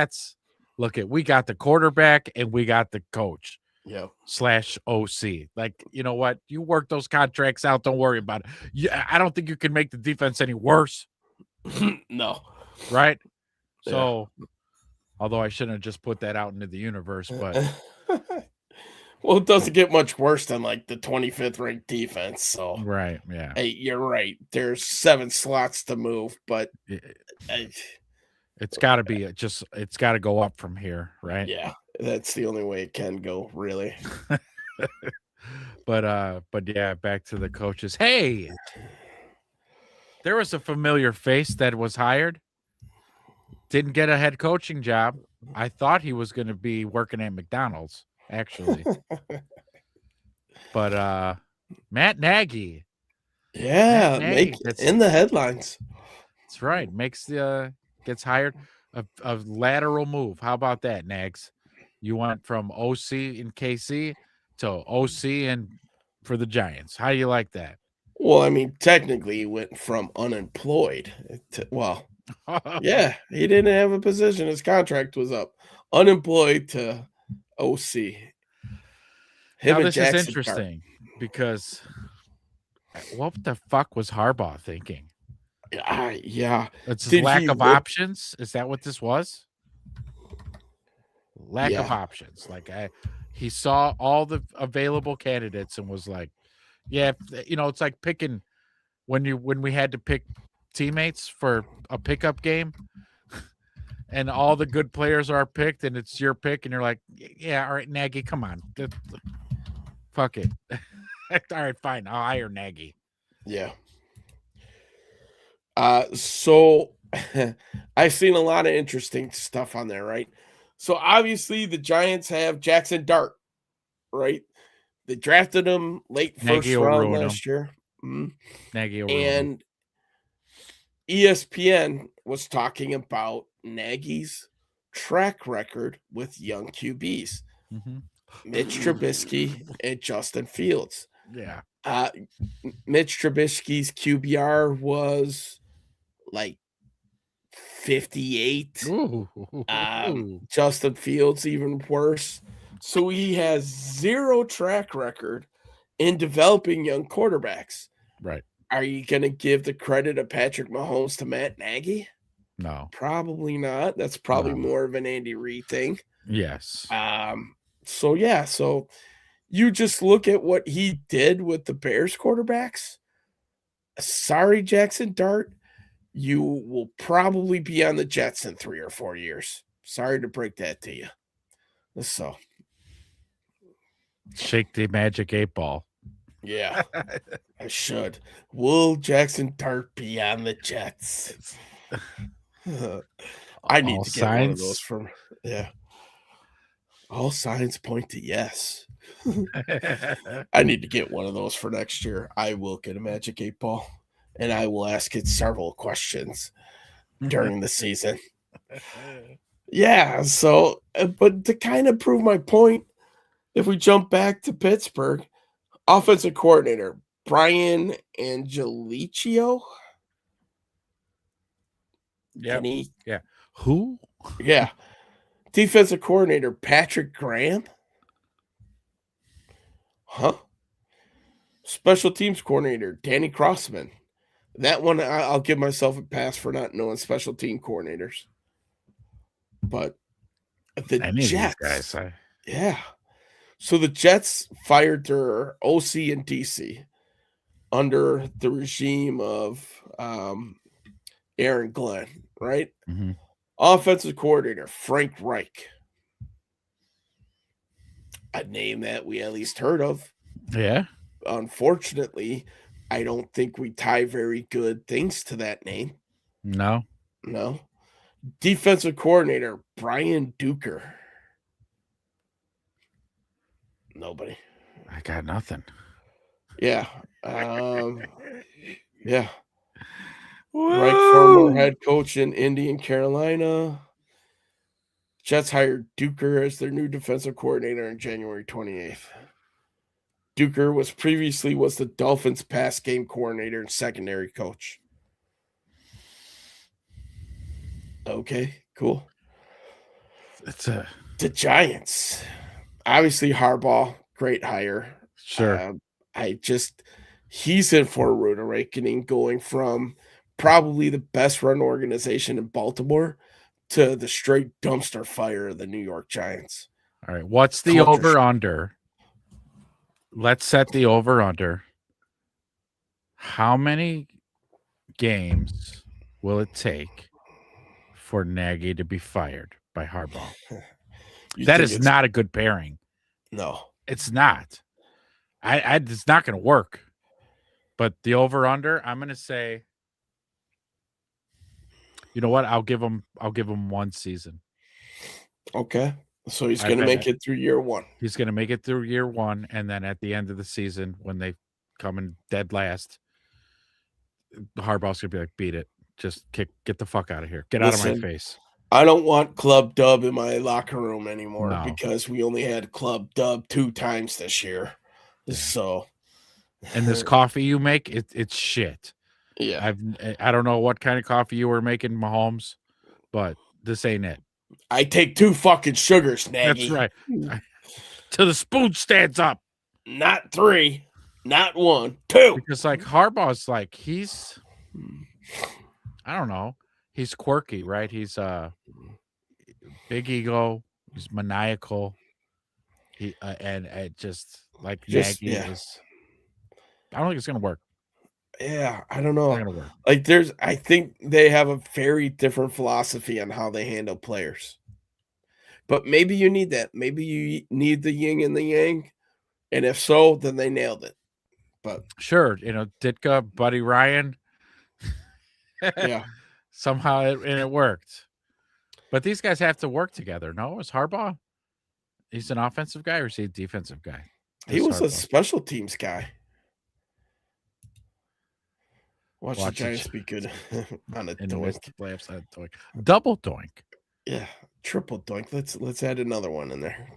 We got the quarterback and we got the coach. Yeah. /OC. Like, you know what? You work those contracts out. Don't worry about it. I don't think you can make the defense any worse. No. Right? So, although I shouldn't have just put that out into the universe, but well, it doesn't get much worse than like the 25th ranked defense. So right, yeah. Hey, you're right. There's 7 slots to move, but it's got to be it's got to go up from here, right? Yeah, that's the only way it can go, really. But yeah, back to the coaches. Hey, there was a familiar face that was hired. Didn't get a head coaching job. I thought he was going to be working at McDonald's, actually. But Matt Nagy. Yeah, in the headlines. That's right. Gets hired. A lateral move. How about that, Nags? You went from OC in KC to OC and for the Giants. How do you like that? Well, I mean, technically he went from unemployed to, yeah, he didn't have a position. His contract was up. Unemployed to OC. Now, this is interesting because what the fuck was Harbaugh thinking? Yeah. It's lack of options. Is that what this was? Lack of options. Like he saw all the available candidates and was like, yeah, it's like picking when we had to pick teammates for a pickup game and all the good players are picked and it's your pick and you're like, yeah, all right, Nagy, come on. Fuck it. All right, fine. I'll hire Nagy. Yeah. So I've seen a lot of interesting stuff on there, right? So obviously the Giants have Jackson Dart, right? They drafted him late first round last year. Nagy and ESPN was talking about Nagy's track record with young QBs, Mitch Trubisky and Justin Fields. Yeah. Mitch Trubisky's QBR was like 58. Ooh. Justin Fields even worse. So he has zero track record in developing young quarterbacks. Right. Are you going to give the credit of Patrick Mahomes to Matt Nagy? No. Probably not. That's probably No. more of an Andy Reid thing. Yes. So yeah, so you just look at what he did with the Bears quarterbacks. Sorry, Jackson Dart, you will probably be on the Jets in 3 or 4 years. Sorry to break that to you. So Shake the magic 8-ball. yeah, I should. Will Jackson Dart be on the Jets? I need All to get one of signs? those from all signs point to yes. I need to get one of those for next year. I will get a magic 8-ball and I will ask it several questions during the season. Yeah, so but to kind of prove my point, if we jump back to Pittsburgh, offensive coordinator Brian Angelicio. Yep. Any, Yeah. Who? yeah. Defensive coordinator Patrick Graham. Huh? Special teams coordinator Danny Crossman. That one I'll give myself a pass for not knowing special team coordinators. But the Any Jets, of these guys. yeah. So the Jets fired their OC and DC under the regime of Aaron Glenn, right? Mhm. Offensive coordinator Frank Reich. A name that we at least heard of. Yeah. Unfortunately, I don't think we tie very good things to that name. No. No. Defensive coordinator Brian Duker. Nobody. I got nothing. Yeah. Yeah. Right, former head coach in Indian Carolina. Jets hired Duker as their new defensive coordinator on January 28th. Duker was previously the Dolphins pass game coordinator and secondary coach. Okay, cool. It's the Giants. Obviously, Harbaugh, great hire. sure. He's in for a rude awakening, going from probably the best run organization in Baltimore to the straight dumpster fire of the New York Giants. All right. What's the Culture over under? Let's set the over under. How many games will it take for Nagy to be fired by Harbaugh? You That think is it's- not a good pairing. No. It's not. It's not going to work. But the over under, I'm going to say, you know what? I'll give him 1 season. Okay. So he's I going to bet. make it through year one. He's going to make it through year 1, and then at the end of the season, when they come in dead last, Harbaugh's going to be like, beat it. Just get the fuck out of here. Get out of Listen, my face. I don't want Club Dub in my locker room anymore No. because we only had Club Dub 2 times this year. So, And this coffee you make, it's shit. yeah, I don't know what kind of coffee you were making, Mahomes, but this ain't it. I take 2 fucking sugars, Nagy. That's right. Till the spoon stands up. Not 3, not 1, 2. Because like Harbaugh's like he's, I don't know, he's quirky, right? He's big ego. He's maniacal. He and it just like Nagy is. I don't think it's gonna work. Yeah, I don't It's know. not gonna work. Like I think they have a very different philosophy on how they handle players. But maybe you need that. Maybe you need the yin and the yang. And if so, then they nailed it. But Sure, Ditka, Buddy Ryan. yeah, Somehow it worked. But these guys have to work together. No, is Harbaugh? He's an offensive guy or is he a defensive guy? he Is was a Harbaugh. special teams guy. Watch the Watch the Giants be good on a in the doink. midst of playoffs, doink. Double doink. Yeah, triple doink. Let's add another one in there.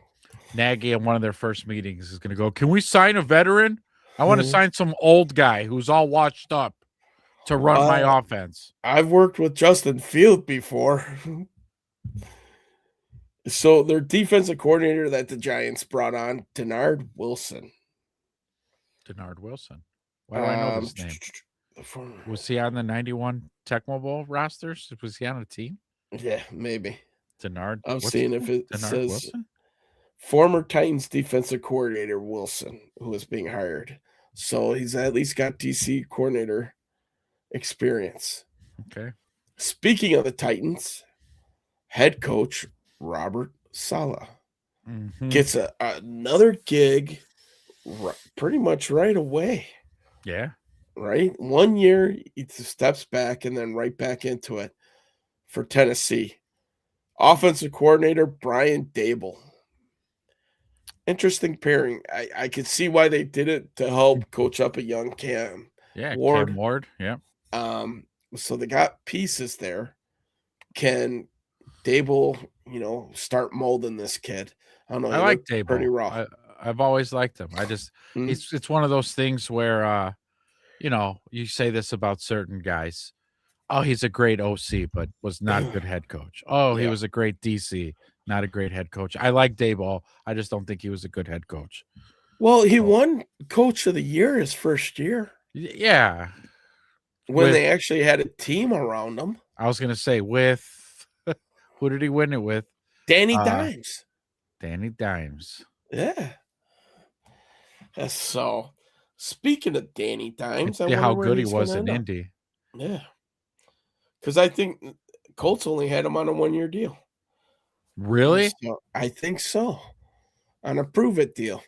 Nagy in one of their first meetings is going to go, can we sign a veteran? I want to sign some old guy who's all washed up to run my offense. I've worked with Justin Field before. So their defensive coordinator that the Giants brought on, Denard Wilson. Denard Wilson. Why do I know this name? Was he on the 91 Tecmo Bowl rosters? Was he on a team? Yeah, maybe. Denard. I'm seeing if it Denard says Wilson? former Titans defensive coordinator Wilson, who is being hired. So he's at least got DC coordinator experience. Okay. Speaking of the Titans, head coach Robert Saleh gets another gig pretty much right away. Yeah. Right? 1 year, he steps back and then right back into it for Tennessee. Offensive coordinator Brian Dable. Interesting pairing. I could see why they did it to help coach up a young Cam. Yeah, Ward. Cam Ward. Yeah. So they got pieces there. Can Dable, start molding this kid? I don't know. I like Dable. Pretty raw. I've always liked him. I just it's one of those things where you say this about certain guys. Oh, he's a great OC, but was not a good head coach. Oh, he was a great DC, not a great head coach. I like Daboll. I just don't think he was a good head coach. Well, he won Coach of the Year his first year. Yeah. When they actually had a team around him. I was going to say with who did he win it with? Danny Dimes. Danny Dimes. Yeah. So, speaking of Danny Dimes, I how good he was in Indy. Yeah. Because I think Colts only had him on a 1-year deal. Really? So, I think so. On a prove-it deal.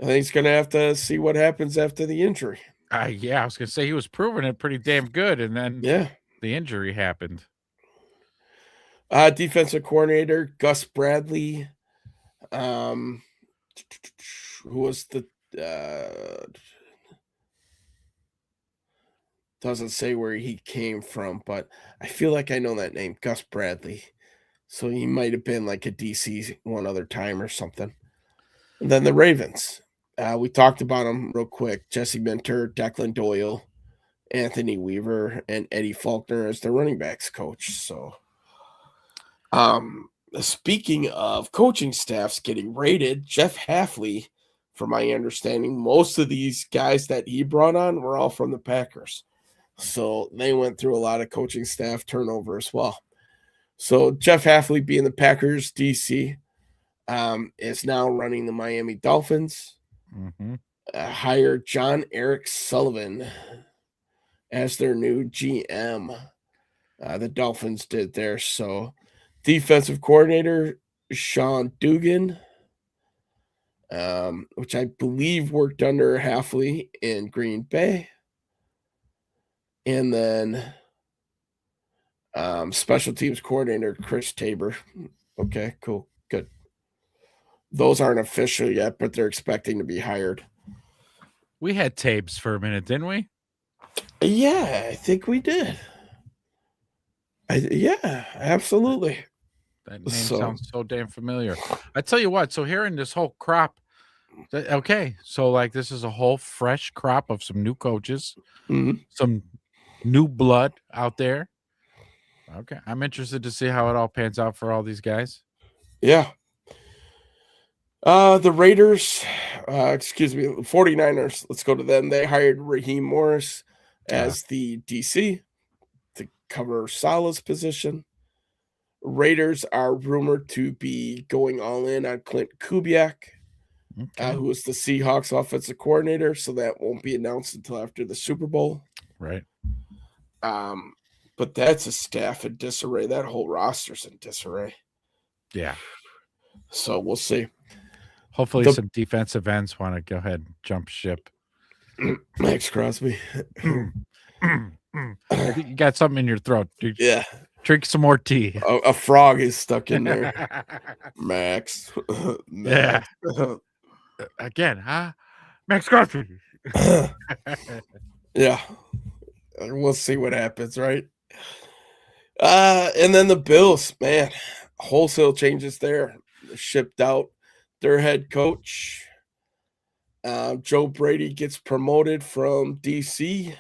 I think he's going to have to see what happens after the injury. Yeah, I was going to say he was proving it pretty damn good, and then the injury happened. Defensive coordinator Gus Bradley, who was the doesn't say where he came from, but I feel like I know that name, Gus Bradley. So he might have been like a DC one other time or something. And then the Ravens. We talked about them real quick. Jesse Minter, Declan Doyle, Anthony Weaver, and Eddie Faulkner as the running backs coach. So speaking of coaching staffs getting rated, Jeff Hafley, from my understanding, most of these guys that he brought on were all from the Packers. So they went through a lot of coaching staff turnover as well. So Jeff Hafley, being the Packers DC, is now running the Miami Dolphins. Hired John Eric Sullivan as their new GM. The Dolphins did there. So defensive coordinator Sean Dugan, which I believe worked under Hafley in Green Bay. And then special teams coordinator Chris Tabor. Okay, cool. Good. Those aren't official yet, but they're expecting to be hired. We had Tabes for a minute, didn't we? Yeah, I think we did. Yeah, absolutely. That name sounds so damn familiar. I tell you what, so here in this whole crop, okay, so like this is a whole fresh crop of some new coaches, some new blood out there. Okay, I'm interested to see how it all pans out for all these guys. Yeah. The Raiders, 49ers, let's go to them. They hired Raheem Morris as the DC to cover Saleh's position. Raiders are rumored to be going all in on Clint Kubiak, who is the Seahawks offensive coordinator, so that won't be announced until after the Super Bowl. Right. But that's a staff in disarray. That whole roster's in disarray. Yeah. So we'll see. Hopefully some defensive ends want to go ahead and jump ship. Max Crosby. You got something in your throat, dude. Yeah. Drink some more tea. A frog is stuck in there. Max. Yeah. Again, huh? Max Crosby. Yeah. We'll see what happens, right? And then the Bills, man, wholesale changes there. Shipped out their head coach. Joe Brady gets promoted from DC,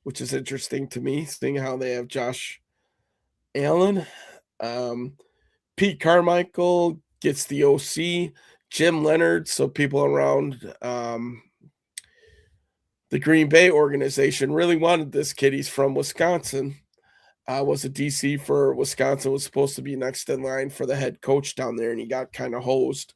which is interesting to me, seeing how they have Josh Allen. Um, Pete Carmichael gets the OC. Jim Leonard, so people around the Green Bay organization really wanted this kid. He's from Wisconsin. Was a DC for Wisconsin, was supposed to be next in line for the head coach down there, and he got kind of hosed.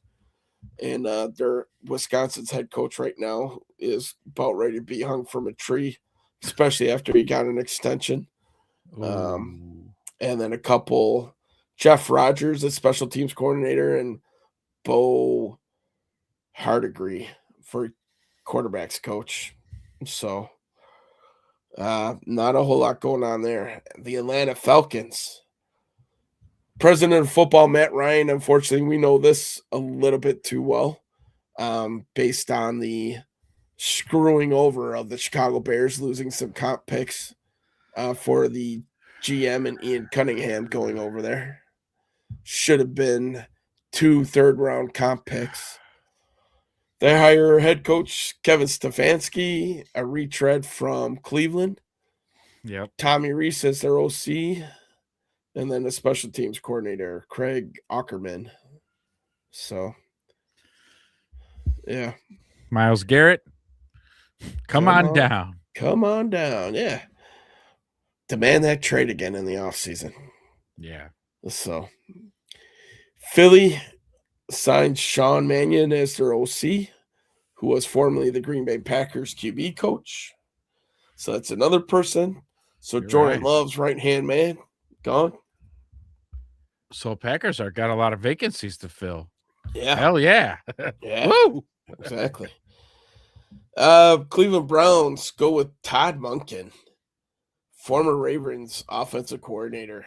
And their Wisconsin's head coach right now is about ready to be hung from a tree, especially after he got an extension. And then a couple, Jeff Rogers, the special teams coordinator, and Bo Hardegree for quarterbacks coach. So not a whole lot going on there. The Atlanta Falcons. President of football, Matt Ryan, unfortunately, we know this a little bit too well, based on the screwing over of the Chicago Bears, losing some comp picks for the GM and Ian Cunningham going over there. Should have been 2 third-round comp picks. They hire head coach Kevin Stefanski, a retread from Cleveland. Yep. Tommy Reese as their OC. And then the special teams coordinator, Craig Ackerman. So, yeah. Myles Garrett, come on down. Come on down, yeah. Demand that trade again in the offseason. Yeah. So, Philly signed Sean Mannion as their OC, who was formerly the Green Bay Packers QB coach. So that's another person. So You're Jordan right. Love's right-hand man, gone. So Packers are got a lot of vacancies to fill. Yeah. Hell yeah. Yeah. Woo! Exactly. Cleveland Browns go with Todd Monken, former Ravens offensive coordinator.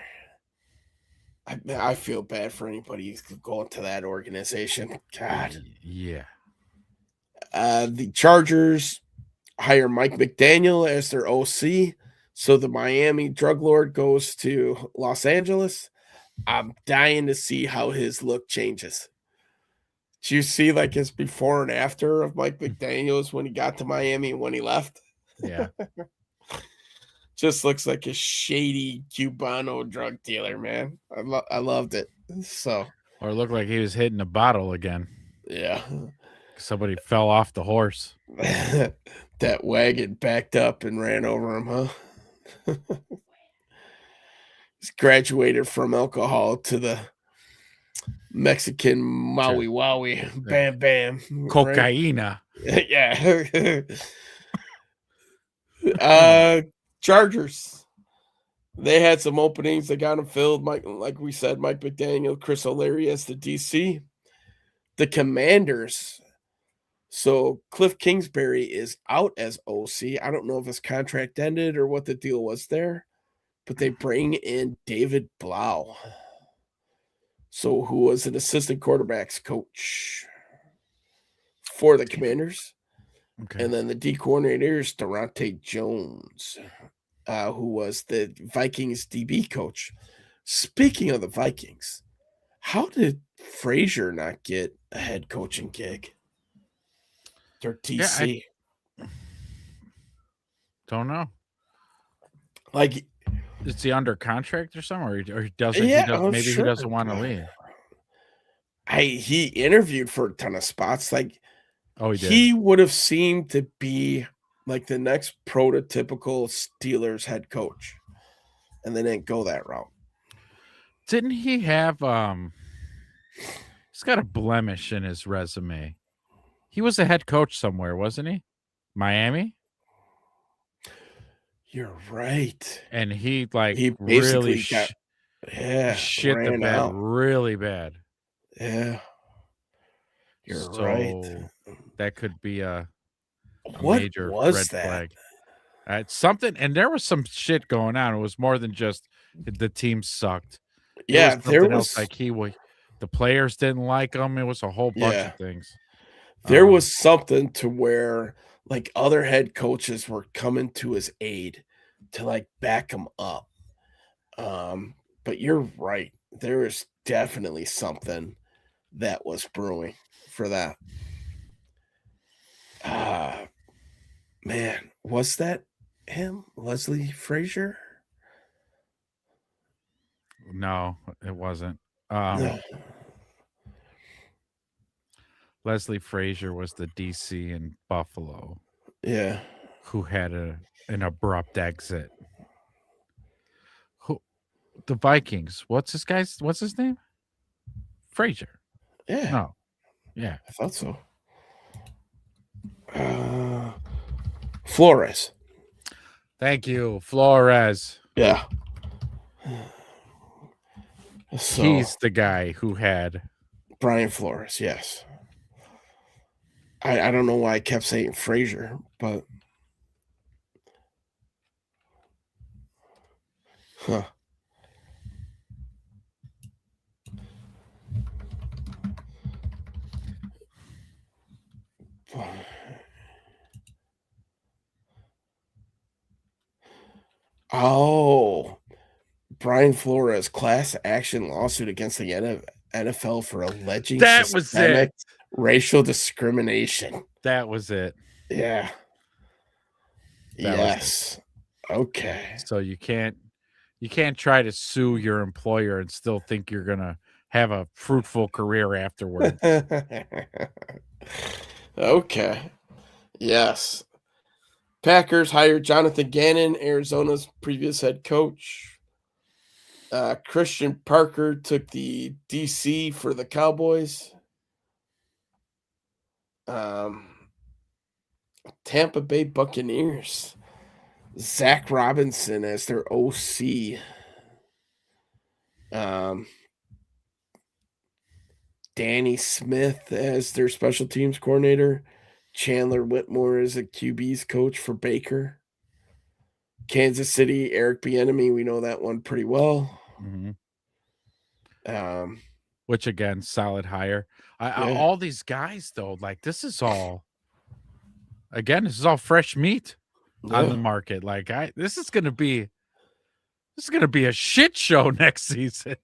I feel bad for anybody going to that organization. God. Yeah. The Chargers hire Mike McDaniel as their OC. So the Miami drug lord goes to Los Angeles. I'm dying to see how his look changes. Do you see like his before and after of Mike McDaniels when he got to Miami and when he left? Yeah. Just looks like a shady Cubano drug dealer, man. I loved it. So, Or looked like he was hitting a bottle again. yeah. Somebody fell off the horse. That wagon backed up and ran over him, huh? He's graduated from alcohol to the Mexican Maui Wowie. Bam, bam. Cocaina. Right? Yeah. Chargers. They had some openings. They got them filled. Like we said, Mike McDaniel, Chris O'Leary as the DC. The Commanders. So Cliff Kingsbury is out as OC. I don't know if his contract ended or what the deal was there, but they bring in David Blau. So who was an assistant quarterbacks coach for the Commanders. Okay. And then the D coordinator is Durante Jones, who was the Vikings DB coach. Speaking of the Vikings, how did Frazier not get a head coaching gig? Their DC. Don't know. Like, is he under contract or something, or he doesn't? Yeah, Maybe he doesn't want to leave. He interviewed for a ton of spots. Like, Oh, he did. he would have seemed to be like the next prototypical Steelers head coach, and they didn't go that route. Didn't he have he's got a blemish in his resume. He was a head coach somewhere, wasn't he? Miami? You're right. And he basically really shit the bed out. really bad. Yeah. You're right. That could be a What major was red that? flag. It's something, and there was some shit going on. It was more than just the team sucked. Yeah, there something was else, the players didn't like him. It was a whole bunch of things. There was something to where like other head coaches were coming to his aid to like back him up. But you're right. There is definitely something that was brewing for that. Ah, man, was that him? Leslie Frazier? No, it wasn't. No. Leslie Frazier was the DC in Buffalo Yeah. who had an abrupt exit. Who the Vikings? What's his name? Frazier. Yeah. No. Yeah. I thought so. Flores. Thank you, Flores. Yeah. So He's the guy who had Brian Flores, yes. I don't know why I kept saying Frazier, but huh. Oh, Brian Flores class action lawsuit against the NFL for alleging That was systemic it. racial discrimination. That was it. Yeah. That was it. Yes. Okay. So you can't try to sue your employer and still think you're gonna have a fruitful career afterward. Okay. Yes. Packers hired Jonathan Gannon, Arizona's previous head coach. Christian Parker took the DC for the Cowboys. Tampa Bay Buccaneers. Zach Robinson as their OC. Danny Smith as their special teams coordinator. Chandler Whitmore as a QB's coach for Baker. Kansas City, Eric Bieniemy, we know that one pretty well. Mhm. Um, Which again, solid hire. Yeah. All these guys though, like this is all fresh meat on the yeah, market. Like this is gonna be a shit show next season.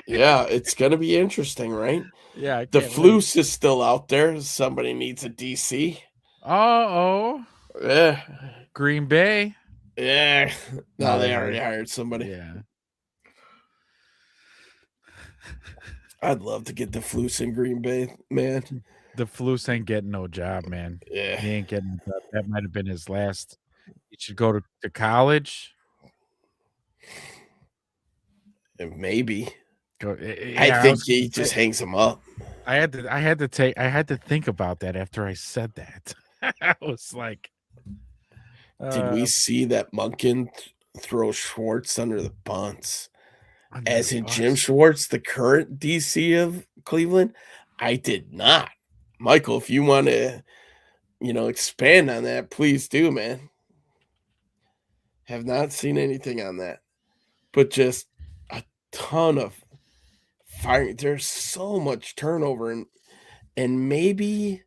yeah, it's gonna be interesting, right? Yeah, I The can't wait. Floose is still out there. Somebody needs a DC. Uh-oh. Yeah, Green Bay. yeah. No, No, they they already hired- hired somebody. Yeah. I'd love to get the Floose in Green Bay, man. The Floose ain't getting no job, man. Yeah, He ain't getting a job. That might have been his last. He should go to college. maybe. Go, I think he just hangs them up. I had to think about that after I said that. I was like, Did we see that Munkin throw Schwartz under the bunts? under As the in Jim bus. Schwartz, the current DC of Cleveland? I did not. Michael, if you want to, expand on that, please do, man. Have not seen anything on that. But just a ton of firing. There's so much turnover, and maybe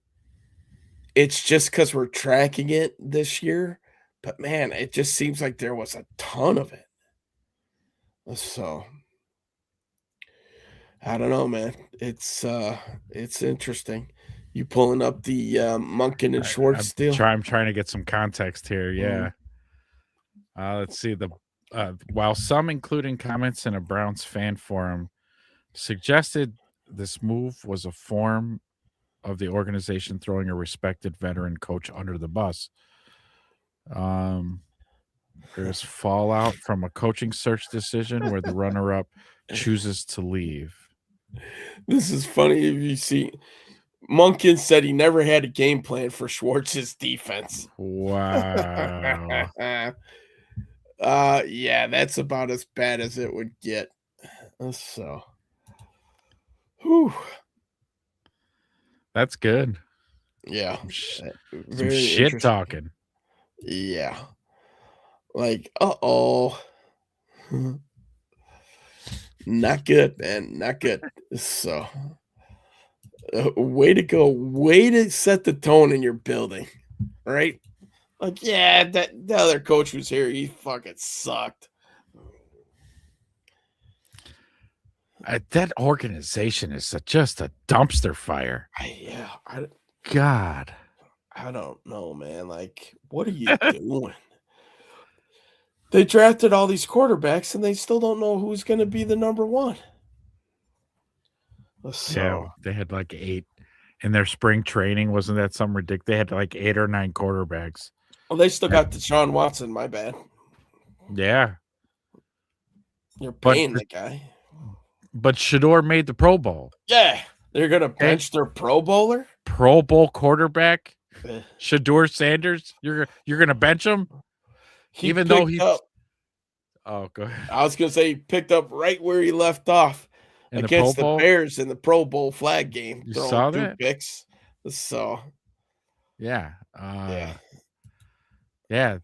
it's just because we're tracking it this year. But man, it just seems like there was a ton of it. So I don't know, man. It's interesting. You pulling up the Munkin and Schwartz deal? I'm trying to get some context here. Yeah. Let's see. While some, including comments in a Browns fan forum, suggested this move was a form of the organization throwing a respected veteran coach under the bus. There's fallout from a coaching search decision where the runner-up chooses to leave. This is funny if you see. Munkin said he never had a game plan for Schwartz's defense. Wow. Yeah, that's about as bad as it would get. So, whew. That's good. Yeah, Some very shit interesting. talking. Yeah, like, not good, man, not good. So, way to go, way to set the tone in your building, right? Like, yeah, the other coach who's here, he fucking sucked. That organization is just a dumpster fire. I God. I don't know, man. Like, what are you doing? They drafted all these quarterbacks and they still don't know who's going to be the number one. Yeah, So, they had like 8 in their spring training. Wasn't that some ridiculous? They had like 8 or 9 quarterbacks. well, they still That- got Deshaun Watson. My bad. Yeah, You're but paying the guy. but Shador made the Pro Bowl. Yeah, they're going to bench their Pro Bowler. Pro Bowl quarterback, Eh, Shador Sanders. You're gonna bench him, He even though picked he's. up, Oh, go ahead. I was going to say he picked up right where he left off In the against Pro the Bowl? Bears in the Pro Bowl flag game. You throwing saw 2 that? picks. So, Yeah. yeah. Yeah.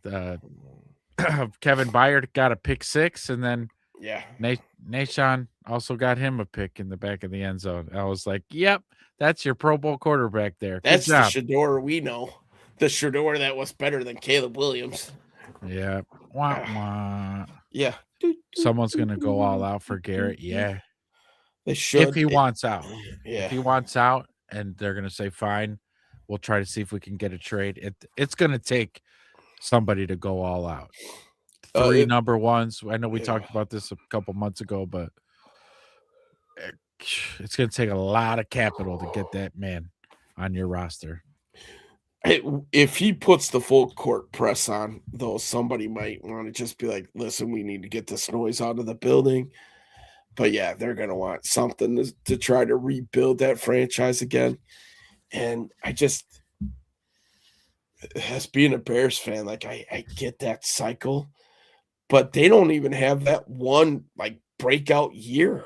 Kevin Byard got a pick 6, and then Yeah. Nashawn also got him a pick in the back of the end zone. I was like, "Yep, that's your Pro Bowl quarterback there. Good That's the job." Shador we know. The Shador that was better than Caleb Williams. Yeah. Wah, wah. Yeah. Someone's gonna go all out for Garrett. Yeah. They should. If he wants out. Yeah. If he wants out, and they're gonna say fine, we'll try to see if we can get a trade. It's gonna take somebody to go all out. 3 number ones. I know we talked about this a couple months ago, but it's going to take a lot of capital to get that man on your roster. If he puts the full court press on, though, somebody might want to just be like, listen, we need to get this noise out of the building. But yeah, they're going to want something to try to rebuild that franchise again. And I just, as being a Bears fan, like I get that cycle, but they don't even have that one like breakout year.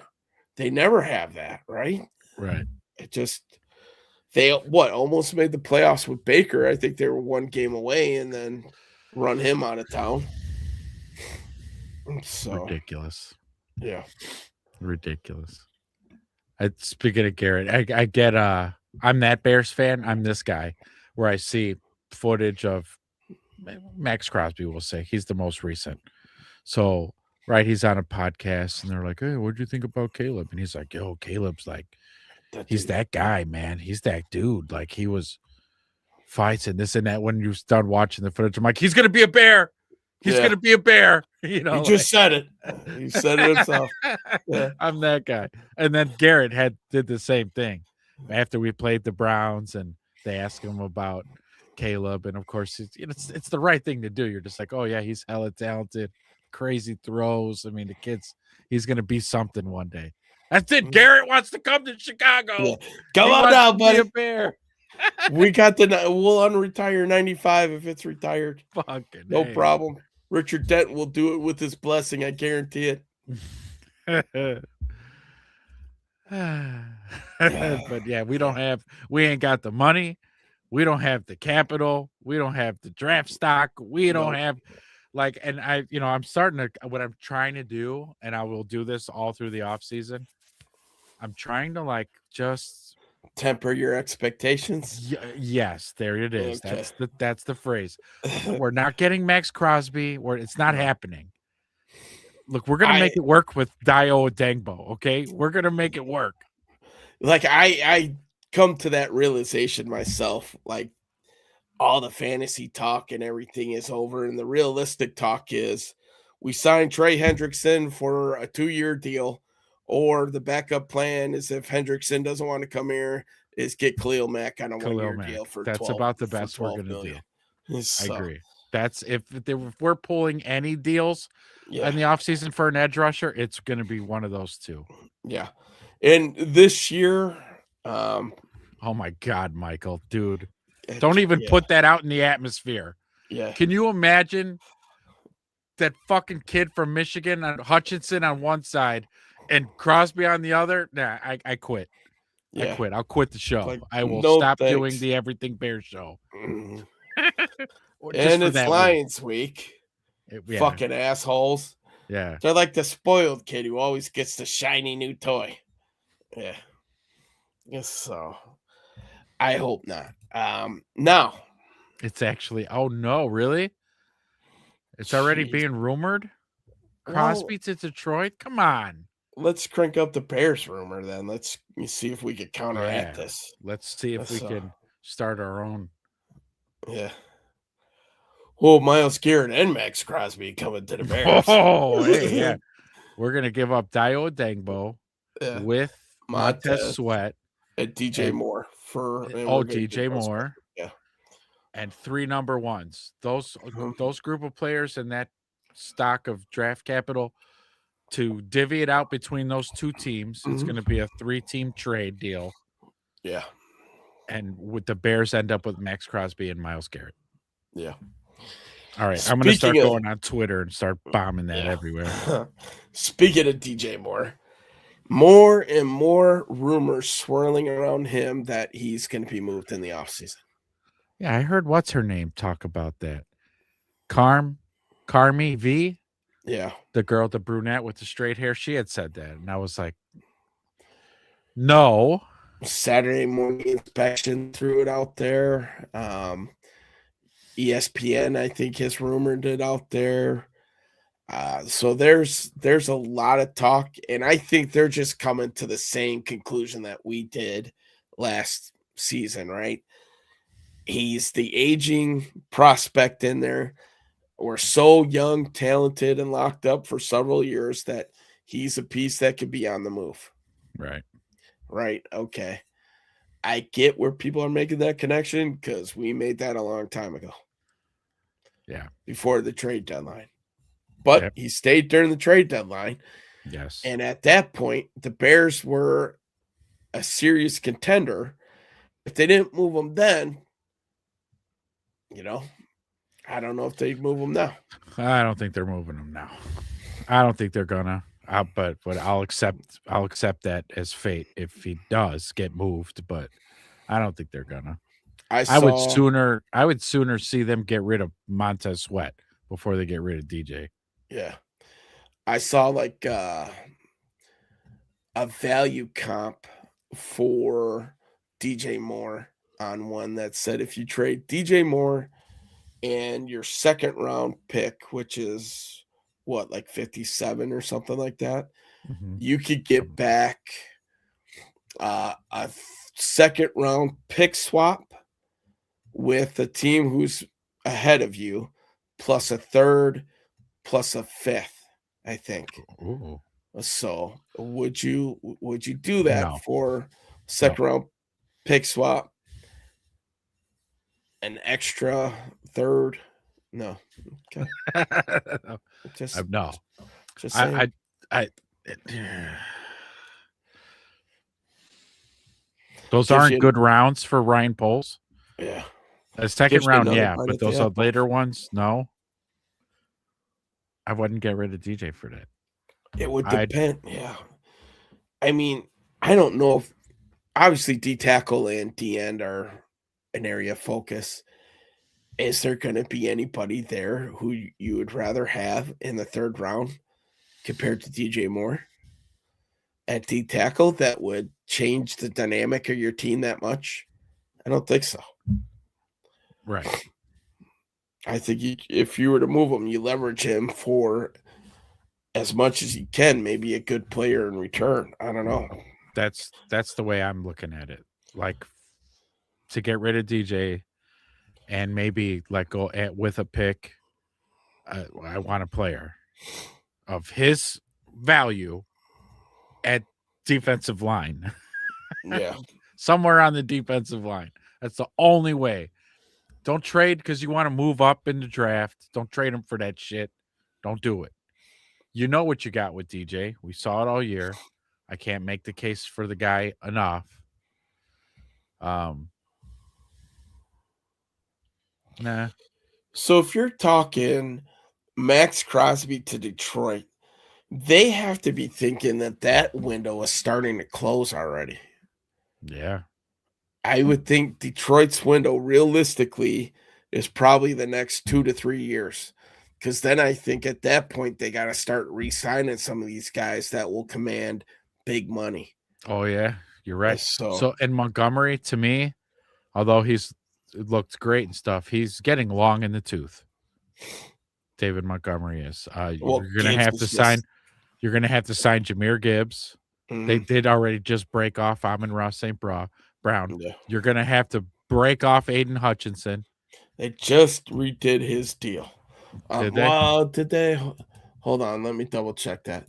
They never have that, right? Right. It just they almost made the playoffs with Baker. I think they were 1 game away and then run him out of town. So Ridiculous. yeah. Ridiculous. Speaking of Garrett, I get I'm that Bears fan. I'm this guy where I see footage of Max Crosby, we'll say. He's the most recent. So, right, he's on a podcast and they're like, "Hey, what'd you think about Caleb?" And he's like, "Yo, Caleb's like, he's that guy, man. He's that dude. Like, he was fights and this and that." When you start watching the footage, I'm like, he's gonna be a Bear. He's gonna be a Bear. You know, He just said it. He said it himself. Yeah. I'm that guy. And then Garrett did the same thing after we played the Browns, and they asked him about Caleb, and of course, it's the right thing to do. You're just like, oh yeah, he's hella talented, crazy throws. I mean, he's gonna be something one day. That's it. Garrett wants to come to Chicago. Yeah. Come on now, buddy. Be a Bear. We'll unretire 95 if it's retired. Fucking No A. problem. Richard Denton will do it with his blessing. I guarantee it. But yeah, we ain't got the money. We don't have the capital. We don't have the draft stock. We don't have and I'm starting to, what I'm trying to do, and I will do this all through the off season. I'm trying to just temper your expectations. Yes, there it is. Okay. That's the phrase. We're not getting Max Crosby. It's not happening. Look, we're gonna make it work with Dio Dengbo. Okay, we're gonna make it work. Like I come to that realization myself. Like all the fantasy talk and everything is over, and the realistic talk is we signed Trey Hendrickson for a 2-year deal, or the backup plan is if Hendrickson doesn't want to come here, is get Khalil Mack on a 1-year deal for that's 12, about the best we're $12 gonna do. So, I agree. That's if we're pulling any deals in the offseason for an edge rusher, it's going to be one of those two. Yeah. And this year, oh my God, Michael, dude, don't even put that out in the atmosphere. Yeah. Can you imagine that fucking kid from Michigan and Hutchinson on one side and Crosby on the other? Nah, I quit. Yeah. I quit. I'll quit the show. Like, I will no stop thanks. doing the Everything Bears show. Mhm. Just And for it's that Lions week. Yeah. Fucking assholes. Yeah. They're like the spoiled kid who always gets the shiny new toy. Yeah. Yes, so I hope not. Now It's actually, oh no, really? It's already Jeez. being rumored? Crosby to Detroit? Come on. let's crank up the Bears rumor then. Let's see if we can counteract this. Let's see if we can start our own Yeah. Well, Miles Garrett and Max Crosby coming to the Bears. Oh, hey, yeah. We're gonna give up Dio Dangbo Yeah. with Montez Montez Sweat and DJ and Moore and we're gonna DJ get those back. Moore Yeah. and 3 number ones. Mhm. Those group of players and that stock of draft capital to divvy it out between those 2 teams. It's Mhm. gonna be a 3-team trade deal. Yeah. And with the Bears end up with Max Crosby and Miles Garrett. Yeah. All right, I'm gonna start Speaking of- going on Twitter and start bombing that Yeah. everywhere. Speaking of DJ Moore, more and more rumors swirling around him that he's going to be moved in the offseason. Yeah, I heard what's her name talk about that. Carmi V, Yeah. the girl, the brunette with the straight hair, she had said that, and I was like, no. Saturday morning inspection threw it out there. ESPN, I think, has rumored it out there. So there's a lot of talk, and I think they're just coming to the same conclusion that we did last season, right? He's the aging prospect in there. We're so young, talented, and locked up for several years that he's a piece that could be on the move. Right. Right. Okay. I get where people are making that connection because we made that a long time ago. Yeah. Before the trade deadline. But Yep. he stayed during the trade deadline. Yes. And at that point, the Bears were a serious contender. If they didn't move him then, I don't know if they'd move him now. I don't think they're moving him now. I don't think they're gonna. But I'll accept that as fate if he does get moved. But I don't think they're gonna. I would sooner see them get rid of Montez Sweat before they get rid of DJ. Yeah. I saw like a value comp for DJ Moore on one that said if you trade DJ Moore and your second round pick, which is what, like 57 or something like that, you could get back a second round pick swap with a team who's ahead of you, plus a third, plus a fifth, I think. Ooh. So would you do that No. for second round pick swap? An extra third? No. Okay. Just No. Just saying. Those Gives aren't you- good rounds for Ryan Poles. Yeah. A second Gives you round, another yeah, bite but at the those apple. later ones, no. I wouldn't get rid of DJ for that. It would I'd- depend. Yeah. I mean, I don't know if obviously D tackle and D end are an area of focus. Is there going to be anybody there who you would rather have in the third round compared to DJ Moore at D tackle that would change the dynamic of your team that much? I don't think so. Right. I think if you were to move him, you leverage him for as much as you can, maybe a good player in return. I don't know. That's the way I'm looking at it. Like to get rid of DJ and maybe like go with a pick. I want a player of his value at defensive line. Yeah. Somewhere on the defensive line. That's the only way. Don't trade because you want to move up in the draft. Don't trade him for that shit. Don't do it. You know what you got with DJ. We saw it all year. I can't make the case for the guy enough. Nah. So if you're talking Max Crosby to Detroit, they have to be thinking that window is starting to close already. Yeah. I would think Detroit's window realistically is probably the next 2 to 3 years. Because then I think at that point they got to start re-signing some of these guys that will command big money. Oh yeah, you're right. So- So in Montgomery, to me, although he's looked great and stuff, he's getting long in the tooth. David Montgomery is. Well, You're gonna Gibbs have was to just- sign. You're gonna have to sign Jahmyr Gibbs. Mhm. They did already just break off Amon-Ra St. Brown. Yeah. You're gonna have to break off Aiden Hutchinson. They just redid his deal. Did they? Well, did they? Hold on, let me double check that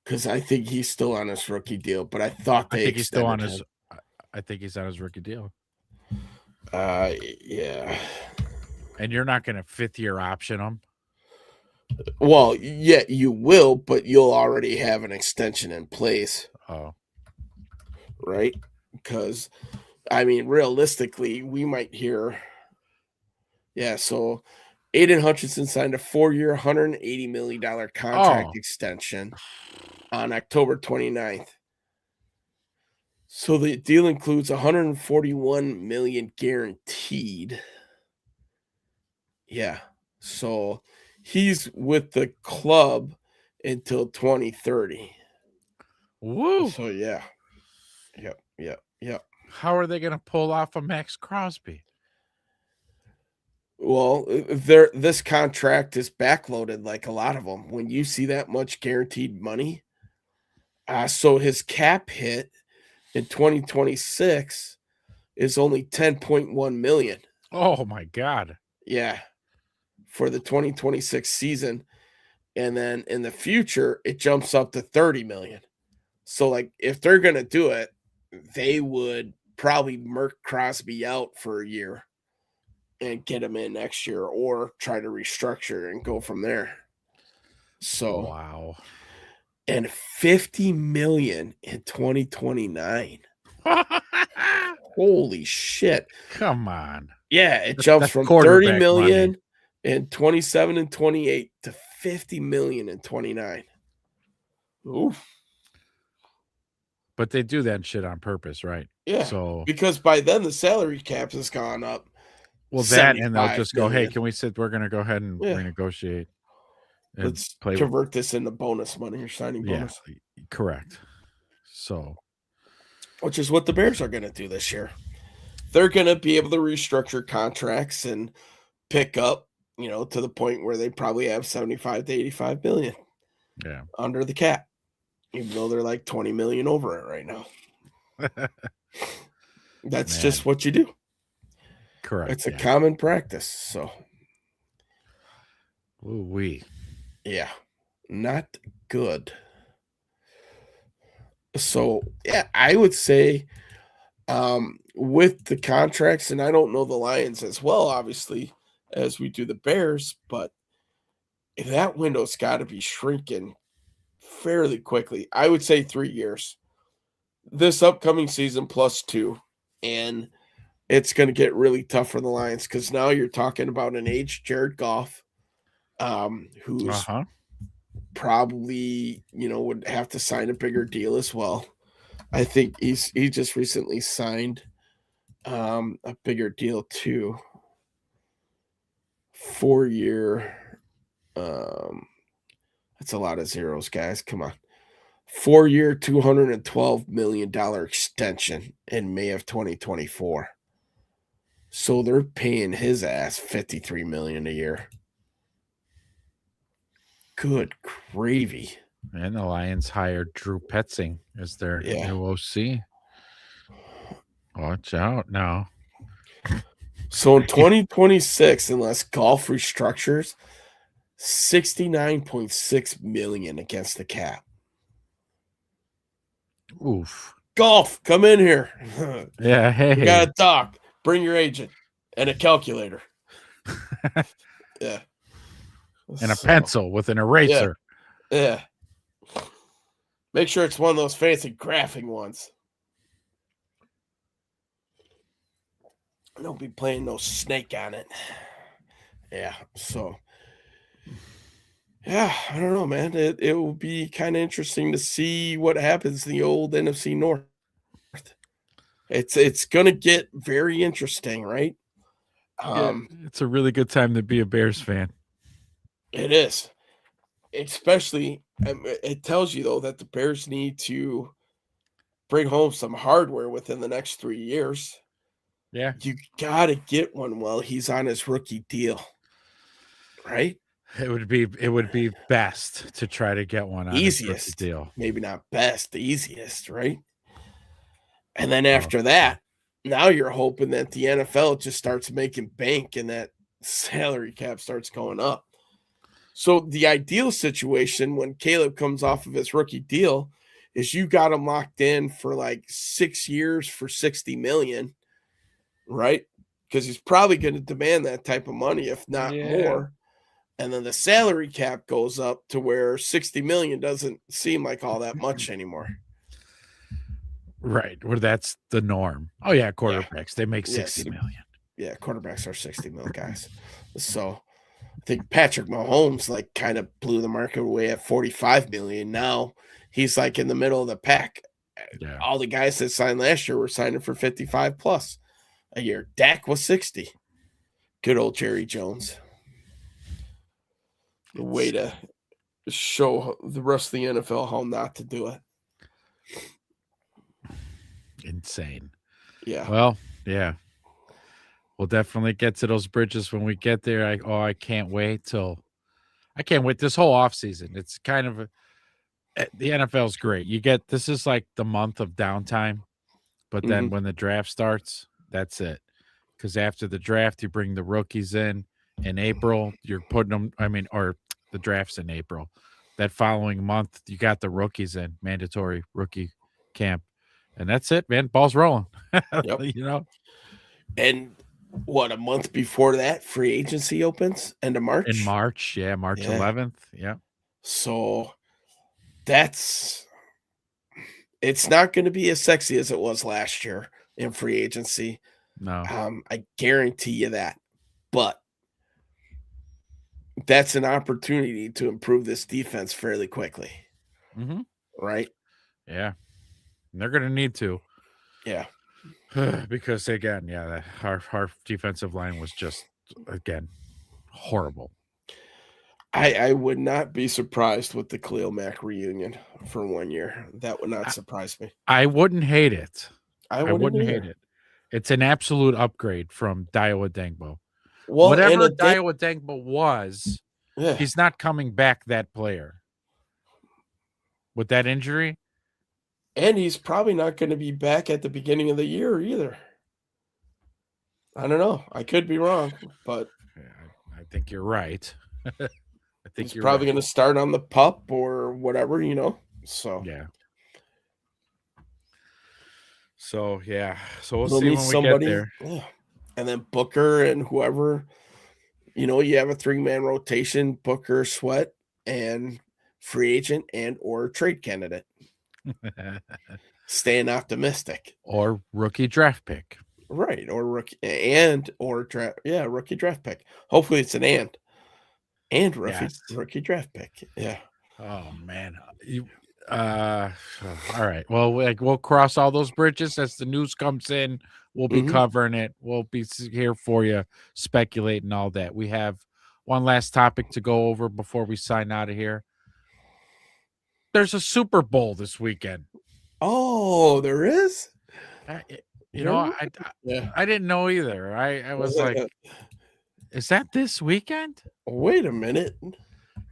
because I think he's still on his rookie deal, but I thought I they think he's still on extended his. him. I think he's on his rookie deal. Yeah. And you're not going to 5th-year option him. Well, yeah, you will, but you'll already have an extension in place, Oh, right? Because, I mean, realistically, we might hear. Yeah, so Aiden Hutchinson signed a 4-year, $180 million contract Oh. extension on October 29th. So the deal includes 141 million guaranteed. Yeah. So he's with the club until 2030. woo! So yeah. Yep. How are they going to pull off a Max Crosby? Well, this contract is backloaded like a lot of them. When you see that much guaranteed money, so his cap hit in 2026 is only 10.1 million. Oh my God! Yeah, for the 2026 season, and then in the future it jumps up to 30 million. So like if they're gonna do it, they would probably murk Crosby out for a year and get him in next year, or try to restructure and go from there. So Wow! and 50 million in 2029. Holy shit. Come on! Yeah, it jumps That's from 30 quarterback million money. in 27 and 28 to 50 million in 29. Oof. But they do that shit on purpose, right? Yeah. So Because by then the salary cap has gone up. well, that and they'll 75 just go, "Hey, million. can we sit? We're going to go ahead and Yeah. renegotiate and Let's play." convert this into bonus money or signing Yeah, bonus, correct. So which is what the Bears are going to do this year. They're going to be able to restructure contracts and pick up, to the point where they probably have 75 to 85 million yeah, under the cap, even though they're like 20 million over it right now. That's Man. just what you do. correct. It's a common practice. So, Ooh-wee. yeah, not good. So, yeah, I would say with the contracts, and I don't know the Lions as well, obviously, as we do the Bears, but that window's got to be shrinking fairly quickly. I would say 3 years. This upcoming season plus 2, and it's going to get really tough for the Lions because now you're talking about an aged Jared Goff, who's Uh-huh. probably would have to sign a bigger deal as well. I think he just recently signed a bigger deal too. 4-year. That's a lot of zeros, guys. Come on. 4-year, $212 million extension in May of 2024. So they're paying his ass $53 million a year. Good gravy. And the Lions hired Drew Petzing as their new OC. Watch out now. So in 2026, unless golf restructures, $69.6 million against the cap. Oof. Golf, come in here. Yeah, hey. We got to talk. Bring your agent and a calculator. Yeah. And a pencil with an eraser. Yeah. Make sure it's one of those fancy graphing ones. Don't be playing no snake on it. Yeah. So, yeah, I don't know, man. It will be kind of interesting to see what happens in the old NFC North. It's going to get very interesting, right? It's a really good time to be a Bears fan. It is. Especially, it tells you, though, that the Bears need to bring home some hardware within the next 3 years. Yeah. You got to get one while he's on his rookie deal, right? It would be best to try to get one on his rookie deal. Maybe not best, the easiest, right? And then after that, now you're hoping that the NFL just starts making bank and that salary cap starts going up. So the ideal situation when Caleb comes off of his rookie deal is you got him locked in for like 6 years for 60 million, right? Because he's probably going to demand that type of money, if not more. And then the salary cap goes up to where 60 million doesn't seem like all that much anymore. Right, where that's the norm. Oh yeah, quarterbacks, they make 60 million. Yeah, quarterbacks are 60 mil guys. So I think Patrick Mahomes like kind of blew the market away at 45 million. Now he's like in the middle of the pack. Yeah. All the guys that signed last year were signing for 55 plus a year. Dak was 60. Good old Jerry Jones. The way to show the rest of the NFL how not to do it. Insane. Yeah. Well, yeah. We'll definitely get to those bridges when we get there. I can't wait this whole offseason. It's kind of the NFL's great. This is like the month of downtime, but then when the draft starts, that's it. Because after the draft, you bring the rookies in April. You're putting them, or the draft's in April. That following month, you got the rookies in, mandatory rookie camp. And that's it, man. Ball's rolling. Yep. You know? And what, a month before that, free agency opens? End of March? In March, yeah. March 11th. Yeah. So it's not going to be as sexy as it was last year in free agency. No. I guarantee you that. But that's an opportunity to improve this defense fairly quickly. Mm-hmm. Right? Yeah. And they're going to need to. Yeah. Because, again, our defensive line was just, again, horrible. I would not be surprised with the Khalil Mack reunion for 1 year. That would not surprise me. I wouldn't hate it. I wouldn't hate it. It's an absolute upgrade from Daiwa Dengbo. Well, whatever Daiwa Dengbo was, yeah, he's not coming back that player with that injury. And he's probably not going to be back at the beginning of the year either. I don't know. I could be wrong, but I think you're right. I think he's probably going to start on the pup or whatever, So yeah. So yeah. So we'll see when we get there. Yeah. And then Booker and whoever, you have a 3-man rotation: Booker, Sweat, and free agent and or trade candidate. Staying optimistic. Or rookie draft pick. Right. Or rookie rookie draft pick. Hopefully it's an and rookie draft pick. Yeah. Oh man. All right. Well, we'll cross all those bridges as the news comes in. We'll be covering it. We'll be here for you, speculating all that. We have one last topic to go over before we sign out of here. There's a Super Bowl this weekend. Oh, there is? I didn't know either. I was like, is that this weekend? Wait a minute.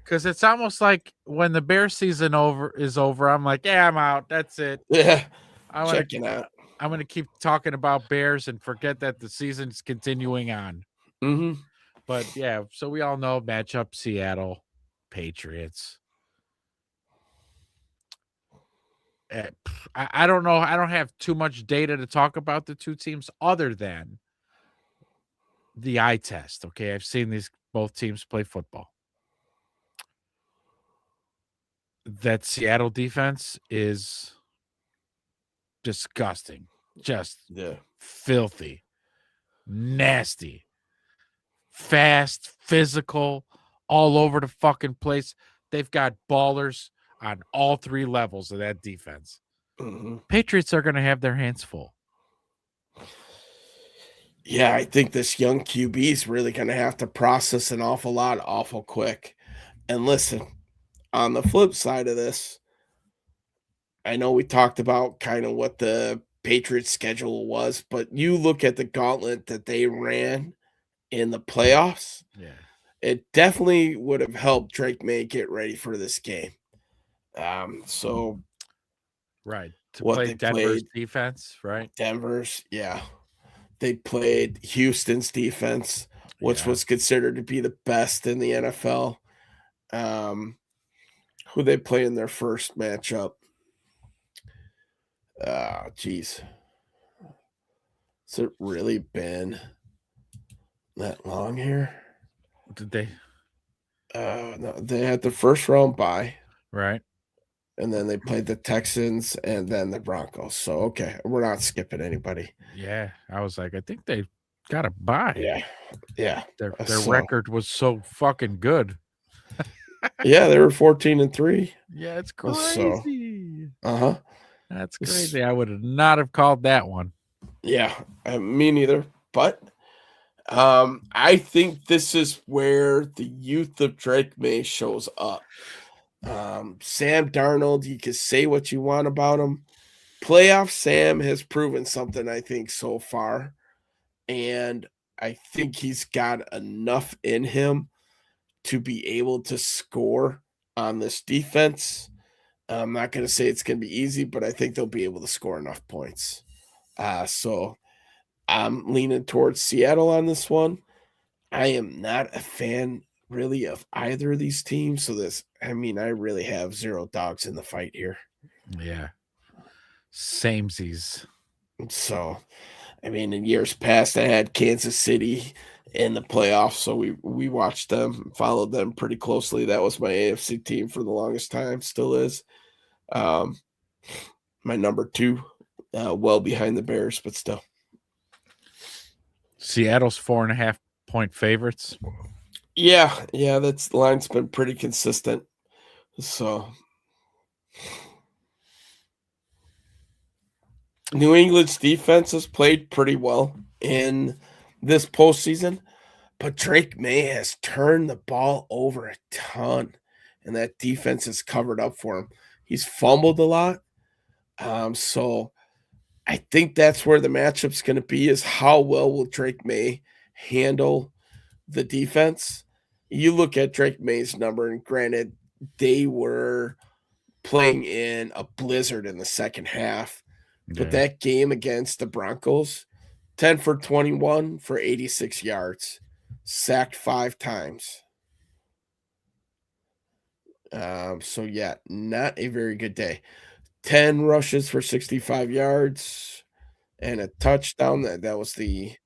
Because it's almost like when the Bears season is over, I'm like, yeah, I'm out. That's it. Yeah. Checking out. I'm going to keep talking about Bears and forget that the season's continuing on. Mm-hmm. But yeah, so we all know matchup Seattle Patriots. I don't know. I don't have too much data to talk about the two teams other than the eye test. Okay, I've seen both teams play football. That Seattle defense is disgusting. Just filthy, nasty, fast, physical, all over the fucking place. They've got ballers on all 3 levels of that defense. Mm-hmm. Patriots are going to have their hands full. Yeah, I think this young QB is really going to have to process an awful lot awful quick. And listen, on the flip side of this, I know we talked about kind of what the Patriots schedule was, but you look at the gauntlet that they ran in the playoffs. Yeah. It definitely would have helped Drake May get ready for this game. Right. To play Denver's defense, right? Denver's, yeah. They played Houston's defense, which Yeah. was considered to be the best in the NFL. Who they play in their first matchup? Geez. Has it really been that long here? Did they? No, they had the first round bye, Right. and then they played the Texans and then the Broncos. So okay, we're not skipping anybody. Yeah. I was like, I think they got a bye. Yeah, yeah. Their So record was so fucking good. yeah, they were 14-3. Yeah, it's So crazy. uh-huh. That's crazy. I would not have called that one. Yeah, me neither. But I think this is where the youth of Drake May shows up. Sam Darnold, you can say what you want about him. Playoff Sam has proven something, I think, so far. And I think he's got enough in him to be able to score on this defense. I'm not going to say it's going to be easy, but I think they'll be able to score enough points. So I'm leaning towards Seattle on this one. I am not a fan really of either of these teams. So I really have zero dogs in the fight here. Yeah. Samesies. So, in years past, I had Kansas City in the playoffs. So we watched them, followed them pretty closely. That was my AFC team for the longest time, still is. My number 2, well behind the Bears, but still. Seattle's 4.5-point favorites. Yeah, the line's been pretty consistent. So New England's defense has played pretty well in this postseason, but Drake May has turned the ball over a ton, and that defense has covered up for him. He's fumbled a lot. So I think that's where the matchup's going to be, is how well will Drake May handle the defense. You look at Drake May's number, and granted, they were playing in a blizzard in the second half. But that game against the Broncos, 10 for 21 for 86 yards, sacked 5 times. So yeah, not a very good day. 10 rushes for 65 yards and a touchdown. That was the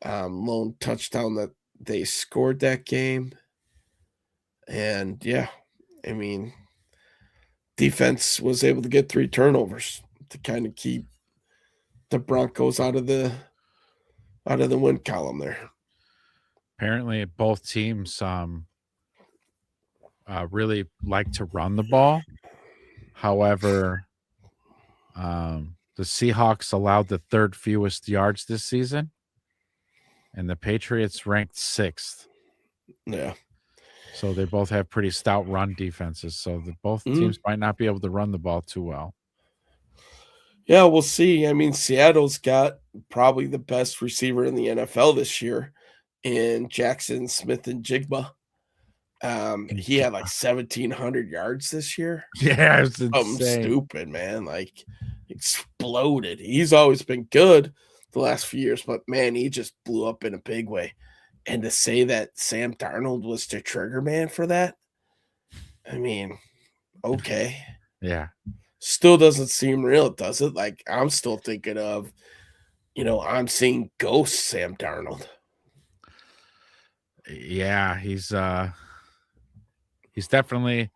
lone touchdown that they scored that game. And yeah, defense was able to get 3 turnovers to kind of keep the Broncos out of the win column there. Apparently, both teams really like to run the ball. However, the Seahawks allowed the 3rd fewest yards this season, and the Patriots ranked 6th. Yeah. So they both have pretty stout run defenses. So both teams might not be able to run the ball too well. Yeah, we'll see. Seattle's got probably the best receiver in the NFL this year in Jackson Smith-Njigba. He had like 1,700 yards this year. Yeah, it's Something insane. stupid, man. Like, exploded. He's always been good the last few years, but man, he just blew up in a big way. And to say that Sam Darnold was the trigger man for that, okay. Yeah. Still doesn't seem real, does it? Like, I'm still thinking of, I'm seeing ghost Sam Darnold. Yeah, he's definitely,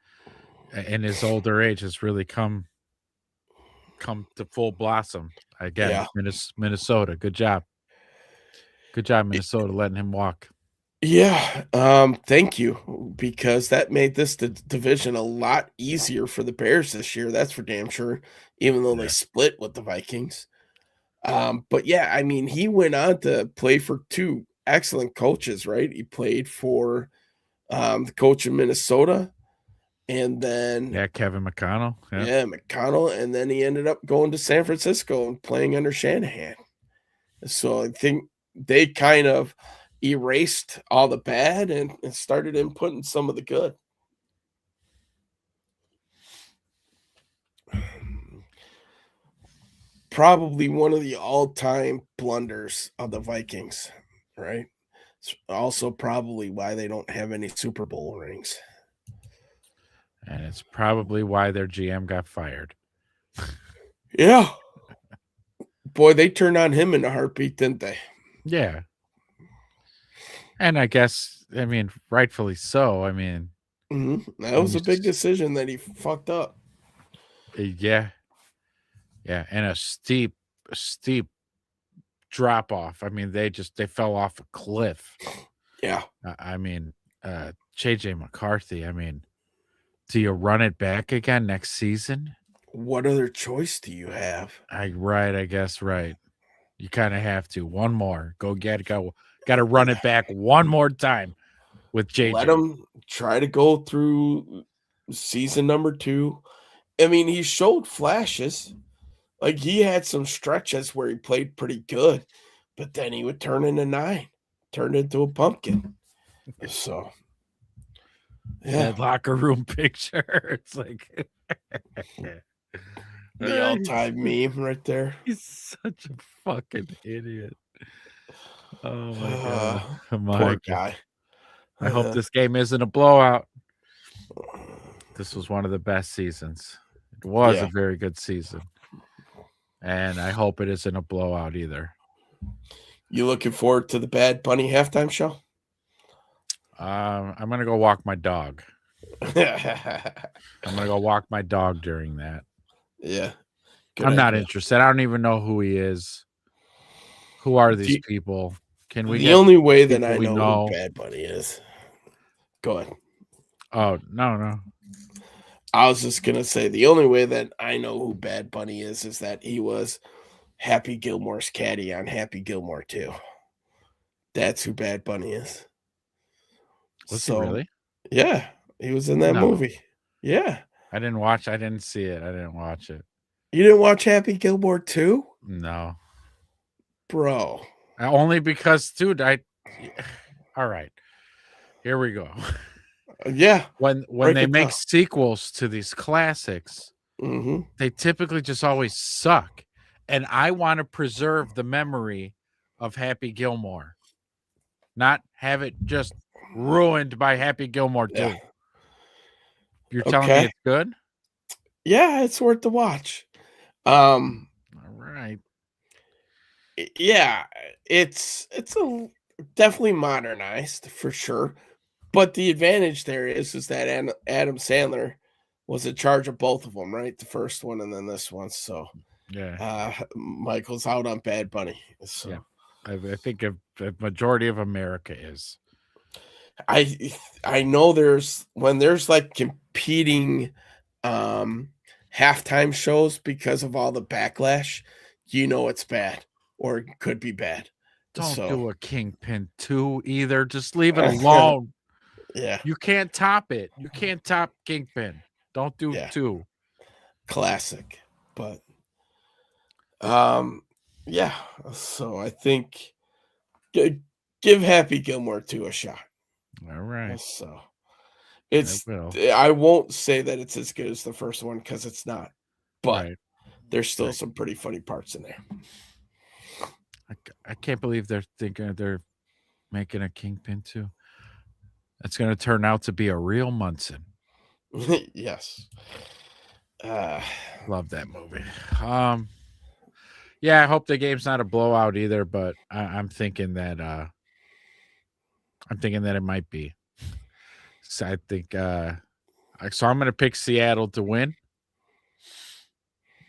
in his older age, has really come to full blossom again. Yeah. Minnesota, good job, Minnesota, letting him walk. Yeah, thank you, because that made this division a lot easier for the Bears this year. That's for damn sure, even though they split with the Vikings. But yeah, he went on to play for 2 excellent coaches, right? He played for the coach in Minnesota, and then Kevin McConnell. Yeah, McConnell, and then he ended up going to San Francisco and playing under Shanahan. So I think they kind of erased all the bad and started inputting some of the good. Probably one of the all-time blunders of the Vikings, right? It's also probably why they don't have any Super Bowl rings. And it's probably why their GM got fired. Yeah. Boy, they turned on him in a heartbeat, didn't they? Yeah. And I guess, I mean, rightfully so. I mean, That was a big decision that he fucked up. yeah. Yeah. And a steep drop off. I mean, they fell off a cliff. Yeah. I mean, JJ McCarthy, I mean, do you run it back again next season? What other choice do you have? I guess right. You kind of have to. One more. Got to run it back one more time with JJ. Let him try to go through season number 2. I mean, he showed flashes. Like, he had some stretches where he played pretty good, but then he would turn into 9, turn into a pumpkin. So, yeah. That locker room picture. It's like The all-time meme right there. he's such a fucking idiot. Oh my god. Poor guy. I hope this game isn't a blowout. This was one of the best seasons. It was a very good season. And I hope it isn't a blowout either. You looking forward to the Bad Bunny halftime show? I'm gonna go walk my dog. I'm gonna go walk my dog during that. Yeah. I'm not interested. I don't even know who he is. Who are these people? Can we? The only way that I people we know know- who Bad Bunny is. Go ahead. Oh no. I was just gonna say the only way that I know who Bad Bunny is that he was Happy Gilmore's caddy on Happy Gilmore 2. That's who Bad Bunny is. Was he really? Yeah, he was in that No. movie. Yeah. I didn't see it. I didn't watch it. You didn't watch Happy Gilmore 2? No. Bro. Only because, dude, all right. Here we go. Yeah. When Break they it make down. sequels to these classics, Mm-hmm. they typically just always suck. And I want to preserve the memory of Happy Gilmore, not have it just ruined by Happy Gilmore 2. Yeah. You're telling me Okay. it's good? Yeah, it's worth the watch. All right. Yeah, it's definitely modernized for sure. But the advantage there is that Adam Sandler was in charge of both of them, right? The first one and then this one. So Yeah. Michael's out on Bad Bunny. So Yeah. I think a majority of America is. I know when there's like competing halftime shows because of all the backlash, it's bad or it could be bad. Don't So, do a Kingpin 2 either. Just leave it alone. yeah, You can't top it. You can't top Kingpin. Don't do Yeah. 2. classic. But yeah. So I think give Happy Gilmore 2 a shot. All right. So I will. I won't say that it's as good as the first one because it's not, but Right. there's still Right. some pretty funny parts in there. I can't believe they're thinking they're making a Kingpin 2. That's going to turn out to be a real Munson. Yes. Love that movie. Yeah, I hope the game's not a blowout either, but I'm thinking that it might be. So I think so I'm gonna pick Seattle to win.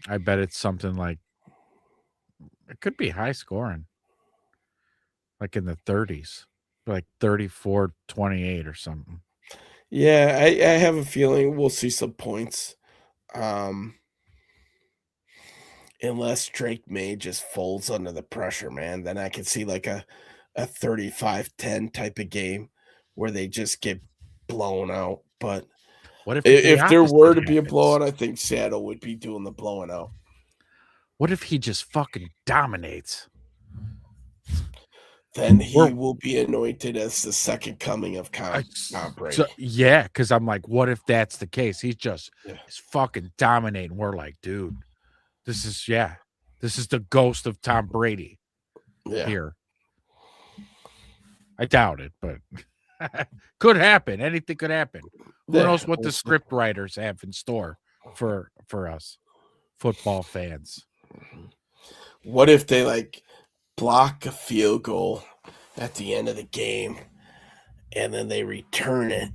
I bet it's something like it could be high scoring. Like in the 30s. Like 34-28 or something. Yeah, I have a feeling we'll see some points. Unless Drake May just folds under the pressure, man, then I could see like a 35-10 type of game where they just get blown out. But What if if there were to be a happens? blowout, I think Seattle would be doing the blowing out. What if he just fucking dominates? Then he We're- will be anointed as the second coming of Tom Brady. Yeah, because I'm like, what if that's the case? He's just Yeah. is fucking dominating. We're like, dude, this is the ghost of Tom Brady Yeah. here. I doubt it, but could happen. Anything could happen. Who Yeah, knows what we'll the see. script writers have in store for us football fans? What if they like block a field goal at the end of the game and then they return it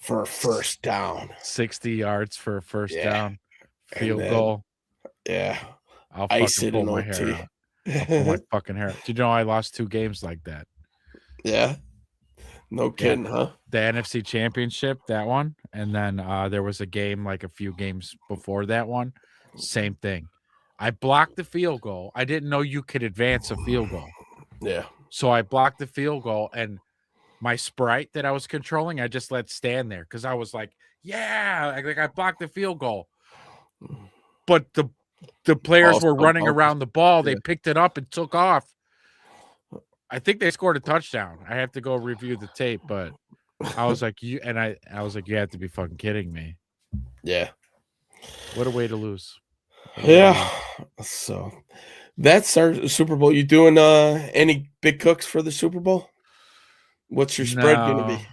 for a first down? 60 yards for a first Yeah, down, and field then goal. yeah, I'll ice fucking it pull in my hair OT. out. I'll pull my fucking hair out. Do you know I lost 2 games like that? Yeah, no Yeah. kidding, huh? The NFC Championship, that one, and then there was a game like a few games before that one. Same thing. I blocked the field goal. I didn't know you could advance a field goal. Yeah, So I blocked the field goal, and my Sprite that I was controlling, I just let stand there because I was like, yeah, like I blocked the field goal. But the players Also were running bounced. around the ball. They Yeah. picked it up and took off. I think they scored a touchdown. I have to go review the tape, but I was like, I was like, you have to be fucking kidding me. Yeah, What a way to lose. What a way to yeah. So that's our Super Bowl. You doing any big cooks for the Super Bowl? What's your lose. spread gonna No, be?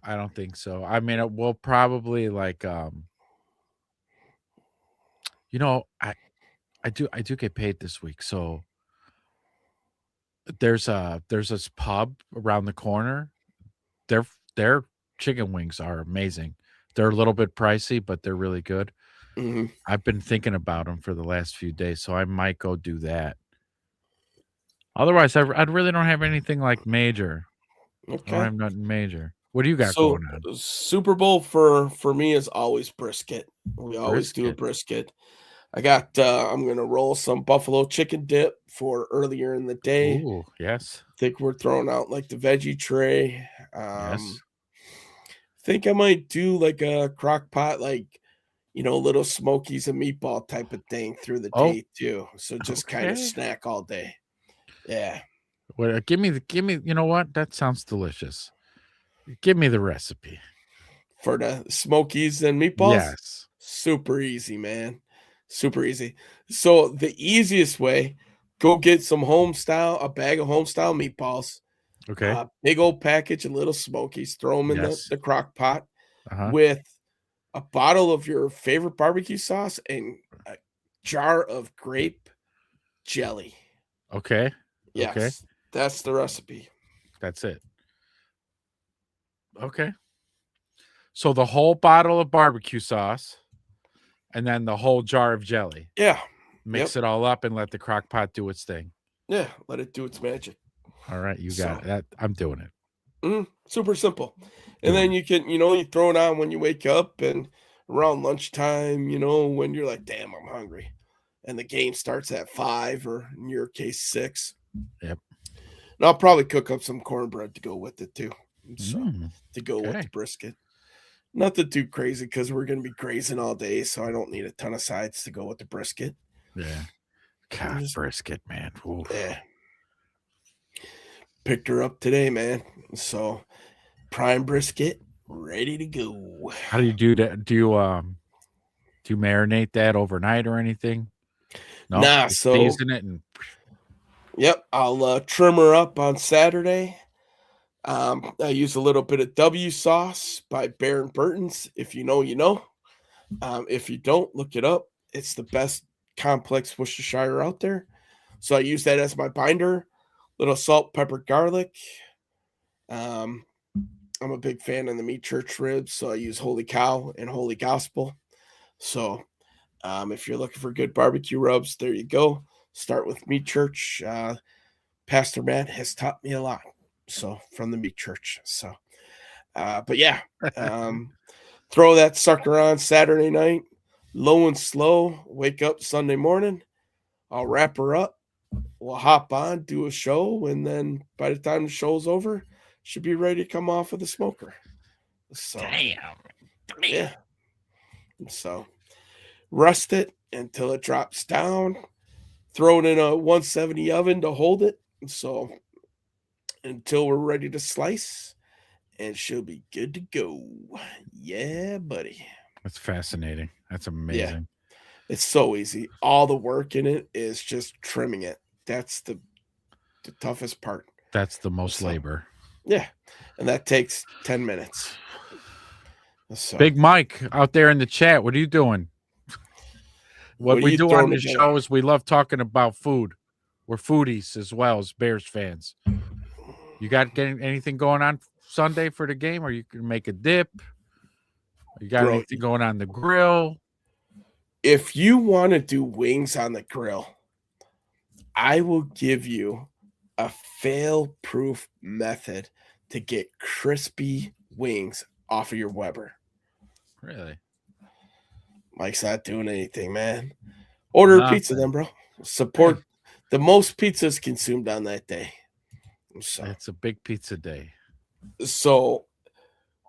I don't think so. I mean, we'll probably like you know, I do get paid this week, so there's this pub around the corner. Their chicken wings are amazing. They're a little bit pricey, but they're really good. Mhm. I've been thinking about them for the last few days, so I might go do that. Otherwise, I really don't have anything like major. I don't Okay. have nothing major. What do you got So going on? Super Bowl for me is always brisket. We always do a brisket. I got I'm gonna roll some buffalo chicken dip for earlier in the day. Ooh, yes, Think we're throwing out like the veggie tray. yes. Think I might do like a crock pot, like little smokies and meatball type of thing through the Oh, day too. So just kind of okay. snack all day. Yeah. Well, give me. You know what? That sounds delicious. Give me the recipe. For the smokies and meatballs. Yes. Super easy, man. Super easy. So the easiest way, go get a bag of home style meatballs, Okay. big old package of little smokies, throw them in Yes. the crock pot Uh-huh. with a bottle of your favorite barbecue sauce and a jar of grape jelly. Okay. Yes, Okay. that's the recipe. That's it. Okay. So the whole bottle of barbecue sauce and then the whole jar of jelly. Yeah, Mix it all up and let the crock pot do its thing. yeah. Let it do its magic. All right, you got So- that. I'm doing it. Super simple. And Doing then you can, you throw it on when you wake up and around lunchtime, when you're like, damn, I'm hungry. And the game starts at 5 or in your case 6. Yep. And I'll probably cook up some cornbread to go with it too. So Mm, to go with okay. the brisket. Nothing too crazy because we're gonna be grazing all day, so I don't need a ton of sides to go with the brisket. Yeah. God, Just- brisket, man. Oof. Yeah. Picked her up today, man. So prime brisket, ready to go. How do you do that? Do you marinate that overnight or anything? No, Nah, just so- season it and Yep, I'll trim her up on Saturday. I use a little bit of W sauce by Baron Burton's. If you know, you know. If you don't, look it up. It's the best complex Worcestershire out there. So I use that as my binder. Little salt, pepper, garlic. I'm a big fan of the meat church ribs, so I use Holy Cow and Holy Gospel. So if you're looking for good barbecue rubs, there you go. Start with Meat Church. Pastor Matt has taught me a lot. So from the Meat Church. So, but yeah, throw that sucker on Saturday night, low and slow. Wake up Sunday morning. I'll wrap her up. We'll hop on, do a show, and then by the time the show's over, should be ready to come off of the smoker. So, damn. yeah. So rest it until it drops down. Throw it in a 170 oven to hold it. So until we're ready to slice, and she'll be good to go. Yeah, buddy. That's fascinating. That's amazing. It's so easy. All the work in it is just trimming it. That's the toughest part. That's the most So- labor. Yeah, and that takes 10 minutes. So, Big Mike out there in the chat, what are you doing? What are we you do on throwing this together? show is we love talking about food. We're foodies as well as Bears fans. You got anything going on Sunday for the game, or you can make a dip? You got Bro, anything going on the grill? if you want to do wings on the grill, I will give you a fail-proof method to get crispy wings off of your Weber. Really? Mike's not doing anything, man. Order a pizza Nothing. then, bro. Support the most pizzas consumed on that day. So, It's a big pizza day. so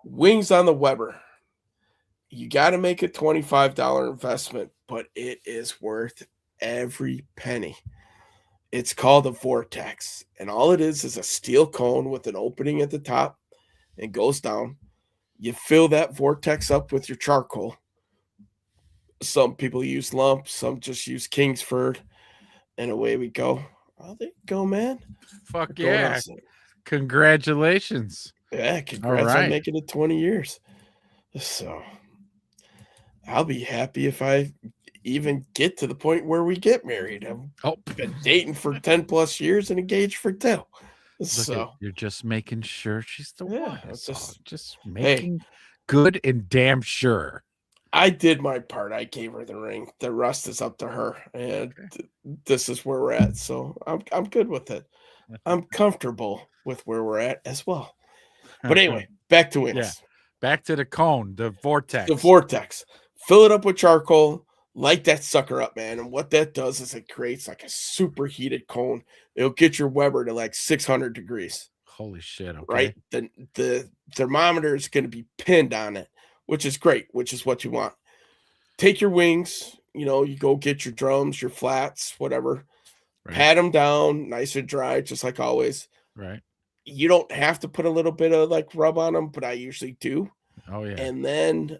wings on the Weber. You got to make a $25 investment, but it is worth every penny. It's called a Vortex, and all it is a steel cone with an opening at the top and goes down. You fill that Vortex up with your charcoal. Some people use lump, some just use Kingsford, and away we go. Oh, there you go, man. Fuck Going yeah. awesome. Congratulations. Yeah, congrats right. on making it 20 years. So I'll be happy if I even get to the point where we get married. I've been dating for 10 plus years and engaged for 2. So you're just making sure she's the Yeah, one. it's Just just- making good and damn sure. I did my part. I gave her the ring. The rest is up to her, and this is where we're at. So I'm good with it. I'm comfortable with where we're at as well. But anyway, back to wings. Yeah. Back to the cone, the vortex. The Vortex. Fill it up with charcoal. Light that sucker up, man. And what that does is it creates like a superheated cone. It'll get your Weber to like 600 degrees. Holy shit. Okay. Right? The thermometer is going to be pinned on it, which is great, which is what you want. Take your wings, you go get your drums, your flats, whatever. Right. Pat them down nice and dry, just like always. Right. You don't have to put a little bit of like rub on them, but I usually do. Oh, yeah. And then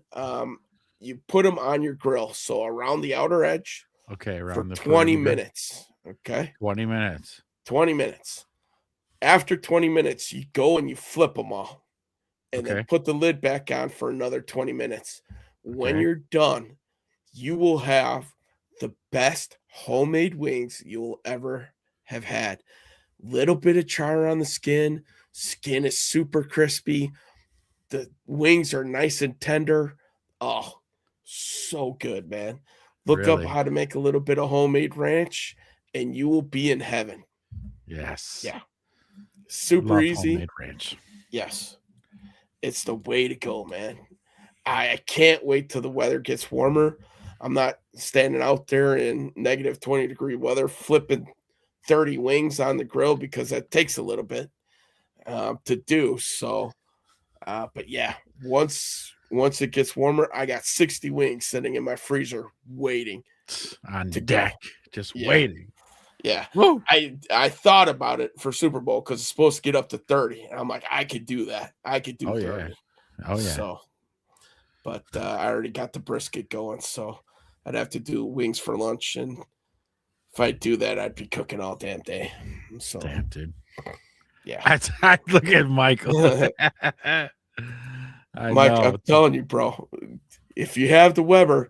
you put them on your grill. So around the outer edge Okay. for Around the 20 perimeter. minutes. Okay. 20 minutes. 20 minutes. After 20 minutes, you go and you flip them all. And then Okay. put the lid back on for another 20 minutes. When Okay. you're done, you will have the best homemade wings you will ever have had. Little bit of char on the skin. Skin is super crispy. The wings are nice and tender. Oh, so good, man. Look Really? up how to make a little bit of homemade ranch, and you will be in heaven. Yes. Yeah. Super Love easy. homemade ranch. Yes. It's the way to go, man. I can't wait till the weather gets warmer. I'm not standing out there in negative 20-degree weather flipping 30 wings on the grill because that takes a little bit to do. So, but yeah, once it gets warmer, I got 60 wings sitting in my freezer waiting. On To go. deck. Just Yeah. waiting. Yeah. Woo. I thought about it for Super Bowl because it's supposed to get up to 30. And I'm like, I could do that. I could do Oh, yeah. 30. Oh, yeah. So, but I already got the brisket going, so I'd have to do wings for lunch. And if I do that, I'd be cooking all damn day. So, Damn, dude. yeah. I look at Michael. I Mike, know. I'm telling you, bro, if you have the Weber,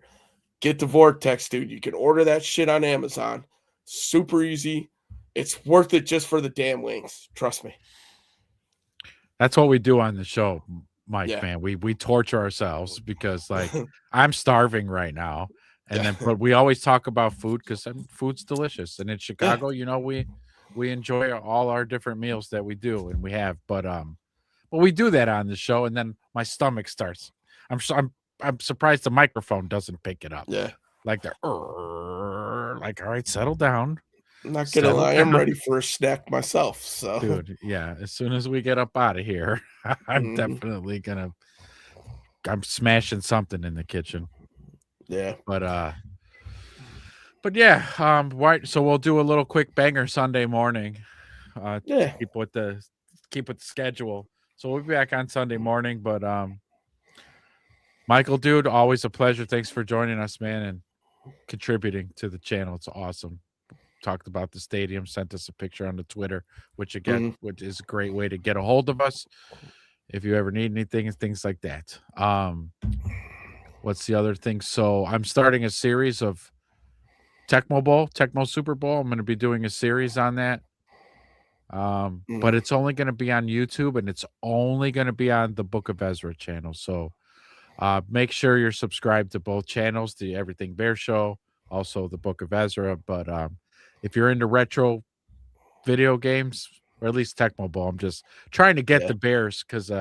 get the Vortex, dude. You can order that shit on Amazon. Super easy. It's worth it just for the damn wings. Trust me. That's what we do on the show, Mike, Yeah. man. We torture ourselves because like I'm starving right now. And then but we always talk about food because food's delicious. And in Chicago, we enjoy all our different meals that we do and we have. But we do that on the show, and then my stomach starts. I'm surprised the microphone doesn't pick it up. Yeah. Like they're like, all right, settle down. I'm not gonna Settle lie, I'm down. ready for a snack myself. So Dude, yeah. As soon as we get up out of here, I'm Mhm. definitely I'm smashing something in the kitchen. yeah. But yeah, right. So we'll do a little quick banger Sunday morning. Yeah. Keep with the schedule. So we'll be back on Sunday morning. But Michael, dude, always a pleasure. Thanks for joining us, man, and contributing to the channel. It's awesome. talked about the stadium, sent us a picture on the Twitter, which again, which is a great way to get a hold of us if you ever need anything and things like that. What's the other thing? So I'm starting a series of Tecmo Super Bowl. I'm going to be doing a series on that. But it's only going to be on YouTube, and it's only going to be on the Book of Ezra channel. So make sure you're subscribed to both channels, the Everything Bear Show, also the Book of Ezra. But if you're into retro video games, or at least Tecmo Bowl, I'm just trying to get the Bears because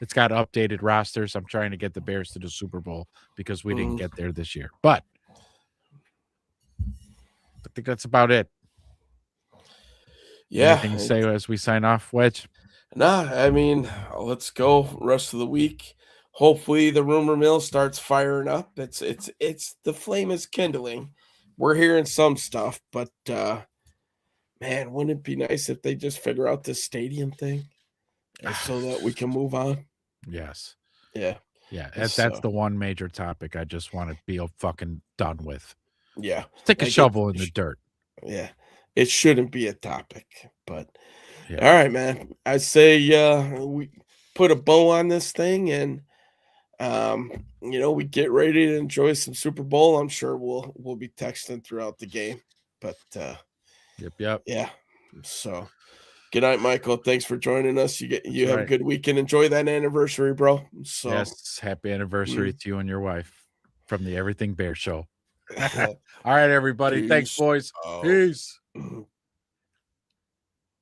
it's got updated rosters. I'm trying to get the Bears to the Super Bowl because we didn't get there this year. But I think that's about it. Yeah. Anything to say as we sign off, Wedge? Nah, I mean, let's go rest of the week. Hopefully the rumor mill starts firing up. It's the flame is kindling. We're hearing some stuff, but man, wouldn't it be nice if they just figure out this stadium thing so that we can move on? Yes. Yeah. Yeah. That's the one major topic I just want to be fucking done with. Yeah. Stick a shovel in the dirt. Yeah. It shouldn't be a topic, but all right, man. I say we put a bow on this thing and we get ready to enjoy some Super Bowl. I'm sure we'll be texting throughout the game. But yep. Yeah. So good night, Michael. Thanks for joining us. You have a good weekend. Enjoy that anniversary, bro. So yes, happy anniversary to you and your wife from the Everything Bear Show. All right, everybody. Peace Thanks, boys. out. Peace.